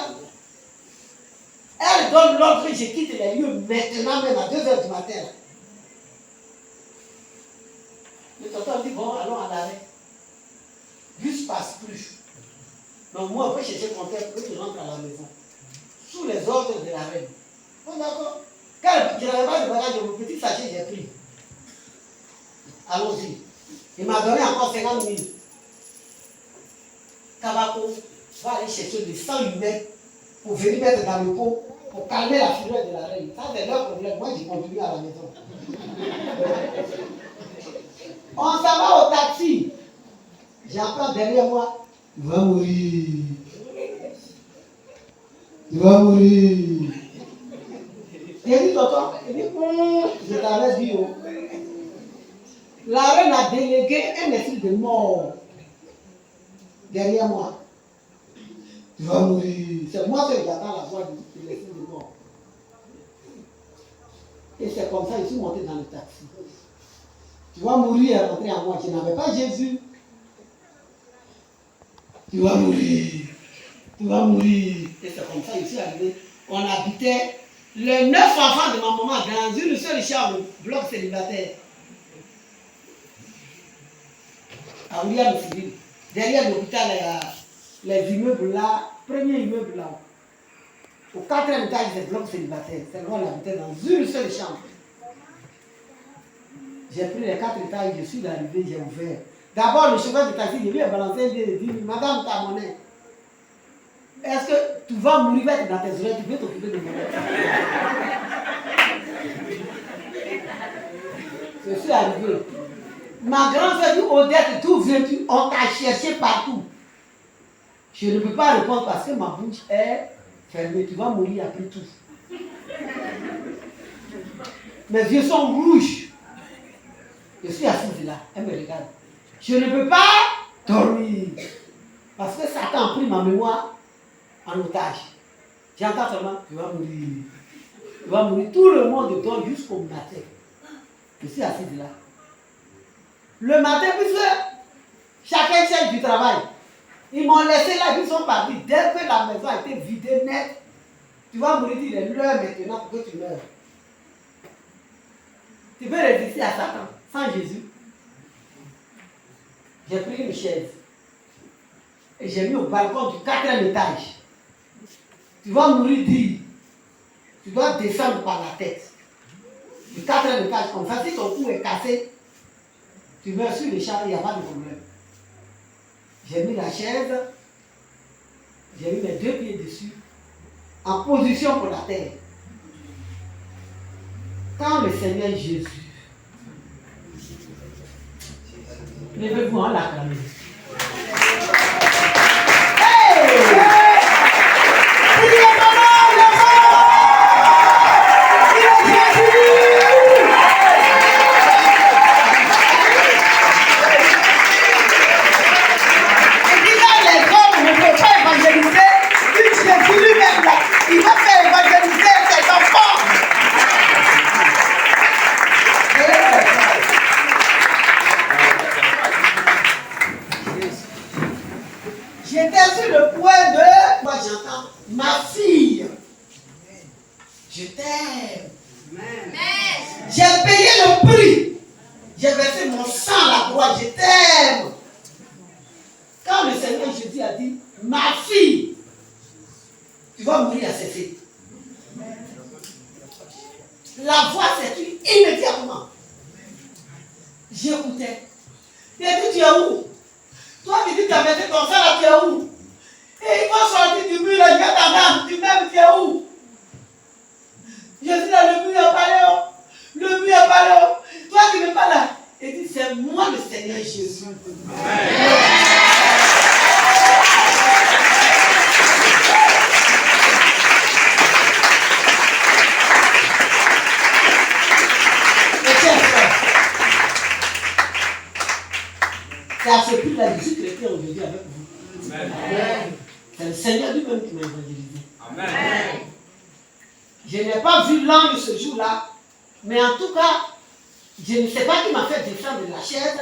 Elle donne l'ordre que je quitte les lieux maintenant, même à 2h du matin. Là. Le tonton dit, bon, allons à l'arrêt. Bus passe plus. Donc moi, on peut chercher mon père pour que je rentre à la maison. Sous les ordres de la reine. Bon, d'accord. Quand je n'avais pas de bagage, mon petit sachet, j'ai pris. Allons-y. Il m'a donné encore 50 000. Kabako va aller chercher des 100 humains pour venir mettre dans le pot pour calmer la fureur de la reine. Ça, c'est leur problème. Moi, j'ai continué à la maison. On s'en va au taxi. J'entends derrière moi, il va mourir. Il va mourir. Il dit, tonton, il dit, je t'avais dit, oh. La reine a délégué un esprit de mort derrière moi. Tu vas mourir. C'est moi qui j'attends la voix de l'esprit de mort. Et c'est comme ça que je suis monté dans le taxi. Tu vas mourir et rentrer en moi. Tu n'avais pas Jésus. Tu vas mourir. Tu vas mourir. Et c'est comme ça que je suis arrivé. On habitait les 9 enfants de ma maman dans une seule chambre, bloc célibataire. À William Civil. Derrière l'hôpital, il y a les immeubles là, premier immeuble là. Au 4e étage des blocs célibataires. C'est là où on habitait dans une seule chambre. J'ai pris les 4 étages, je suis arrivé, j'ai ouvert. D'abord, le chauffeur de taxi, je lui ai balancé un billet de 10 000. Madame, ta monnaie. Est-ce que tu vas mourir avec dans tes oreilles, tu veux t'occuper de moi? Je suis arrivé. Ma grande soeur dit, Odette, d'où viens-tu? On t'a cherché partout. Je ne peux pas répondre parce que ma bouche est fermée. Tu vas mourir après tout. Mes yeux sont rouges. Je suis assise là. Elle me regarde. Je ne peux pas dormir. Parce que Satan a pris ma mémoire en otage. J'entends seulement, tu vas mourir. Tu vas mourir. Tout le monde dort jusqu'au matin. Je suis assise là. Le matin, puisque chacun cherche du travail, ils m'ont laissé là, ils sont partis. Dès que la maison a été vidée net, tu vas mourir, il est l'heure maintenant pour que tu meurs. Tu peux résister à Satan sans Jésus. J'ai pris une chaise et j'ai mis au balcon du 4e étage. Tu vas mourir, dire. Tu dois descendre par la tête. Du 4e étage, comme ça, si ton cou est cassé, tu meurs sur les chars, il n'y a pas de problème. J'ai mis la chaise, j'ai mis mes 2 pieds dessus, en position pour la terre. Quand le Seigneur Jésus, levez-vous en l'acclamé. La voix s'est tue immédiatement. J'écoutais. Il a dit, tu es où? Toi qui dis que tu as mis ton sang là, tu es où? Et il va sortir du mur là, je vais t'entendre. Tu m'aimes, tu es où? Je suis là, le mur est pas là. Le mur est pas là. Toi qui n'es pas là. Il dit, c'est moi le Seigneur Jésus. C'est à ce prix-là que je suis chrétien aujourd'hui avec vous. Amen. C'est le Seigneur lui-même qui m'a évangélisé. Amen. Je n'ai pas vu l'ange ce jour-là, mais en tout cas, je ne sais pas qui m'a fait descendre de la chaise.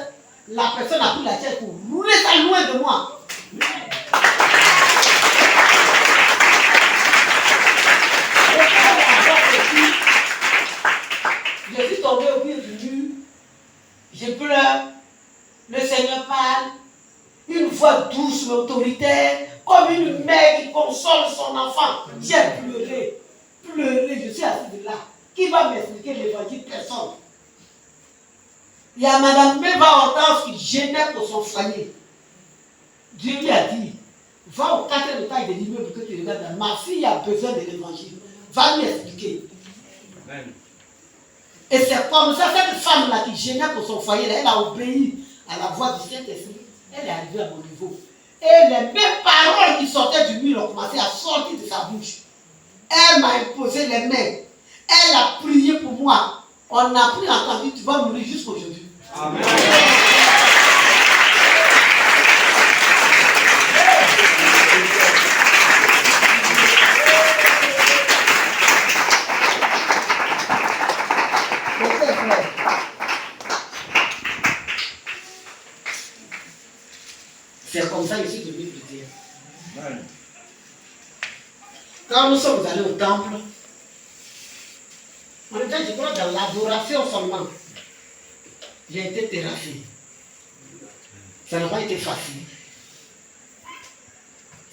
La personne a pris la chaise pour rouler ça loin de moi. Je suis tombé au pied du mur. Je pleure. Le Seigneur parle, une voix douce mais autoritaire, comme une mère qui console son enfant. J'ai pleuré, je suis assis là. Qui va m'expliquer l'évangile? Personne. Il y a Madame Meva Hortense qui gênait pour son foyer. Dieu lui a dit, va au 4e étage de l'immeuble que tu regardes là. Ma fille a besoin de l'évangile. Va lui expliquer. Amen. Et c'est comme ça, cette femme-là qui gênait pour son foyer, elle a obéi à la voix du Saint-Esprit, elle est arrivée à mon niveau. Et les mêmes paroles qui sortaient du mur ont commencé à sortir de sa bouche. Elle m'a imposé les mains. Elle a prié pour moi. On a pris entendu, tu vas mourir jusqu'aujourd'hui. Amen. C'est comme ça que je suis devenu chrétien. Quand nous sommes allés au temple, on était, je crois, dans l'adoration seulement. J'ai été terrassé. Ça n'a pas été facile.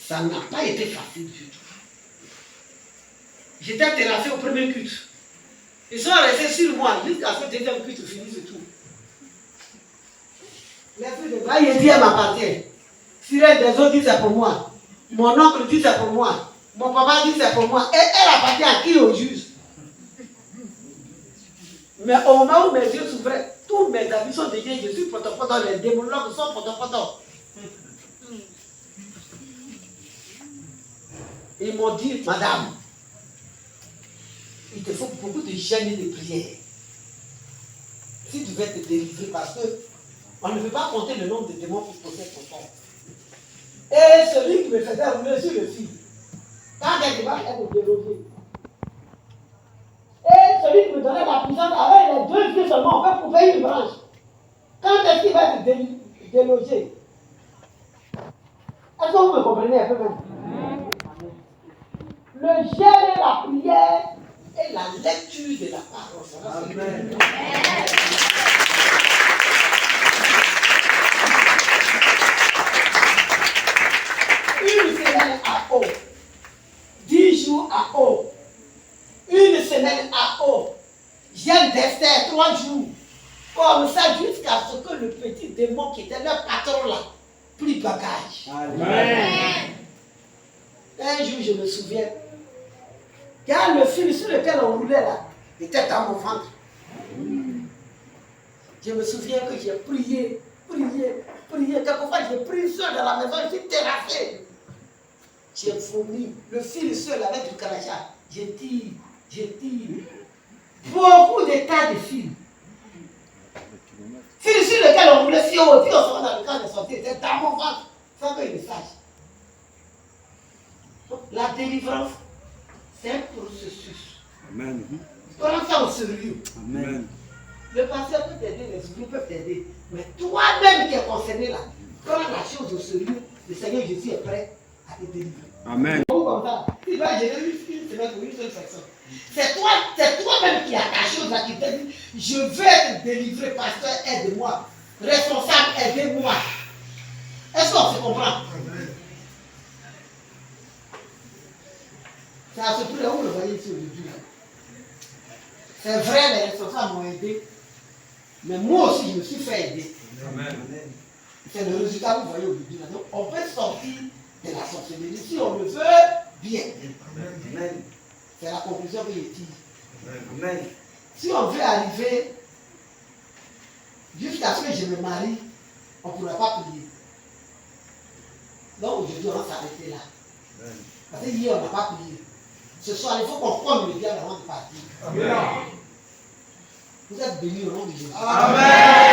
Ça n'a pas été facile du tout. J'étais terrassé au premier culte. Ils sont restés sur moi jusqu'à ce que le deuxième culte finisse tout. Les fruits de Dieu m'appartiennent. Si les des autres disent c'est pour moi. Mon oncle dit c'est pour moi. Mon papa dit c'est pour moi. Et elle appartient à qui? Au juge. Mais au moment où mes yeux s'ouvraient, tous mes amis sont devenus, je suis potopoto, les démonologues sont potopoto. Ils m'ont dit, madame, il te faut beaucoup de jeûnes et de prières. Si tu veux te délivrer, parce que on ne peut pas compter le nombre de démons qui possèdent ton corps. Et celui qui me faisait rouler sur le fil, quand elle démarche, elle me délogait. Et celui qui me donnait la puissance, avec les 2 yeux seulement, on peut couper une branche. Quand est-ce qu'il va te déloger? Est-ce que vous me comprenez un peu même? Le jeûne et la prière et la lecture de la parole. Amen. Une semaine à eau, 10 jours à eau, une semaine à eau, jeûne d'Esther 3 jours, comme ça jusqu'à ce que le petit démon qui était leur patron là, prit bagage. Amen. Un jour, je me souviens, car le fil sur lequel on roulait là, était dans mon ventre. Je me souviens que j'ai prié. Quelquefois, j'ai prié seul dans la maison, je suis terrassé. J'ai vomi. Le fil seul avec du karacha. J'ai dit. Beaucoup de tas de fils. Fil sur lequel on roulait si haut, puis on se rend dans le camp de santé, c'était dans mon ventre, sans que je le sache. Donc, la délivrance, c'est un processus. Amen. Prenons ça au sérieux. Amen. Le pasteur peut t'aider, les esprits peuvent t'aider. Mais toi-même qui es concerné là, prends la chose au sérieux. Le Seigneur Jésus est prêt à te délivrer. Amen. Comme ça, il va gérer une semaine pour une seule personne. C'est toi-même qui as ta chose là qui te dit, je vais te délivrer, pasteur, aide-moi. Responsable, aidez-moi. Est-ce qu'on se comprend? C'est à ce prix-là où vous le voyez ici aujourd'hui. C'est vrai, les responsables m'ont aidé. Mais moi aussi, je me suis fait aider. Amen. C'est le résultat que vous voyez aujourd'hui. Donc, on peut sortir de la sorcellerie si on le veut bien. Amen. C'est la conclusion que je tire. Amen. Si on veut arriver jusqu'à ce que je me marie, on ne pourra pas prier. Donc aujourd'hui, on va s'arrêter là. Amen. Parce que hier, on n'a pas prié. Ce soir, il faut qu'on prenne le diable avant de partir. Amen. Vous êtes bénis au nom de Jésus. Amen.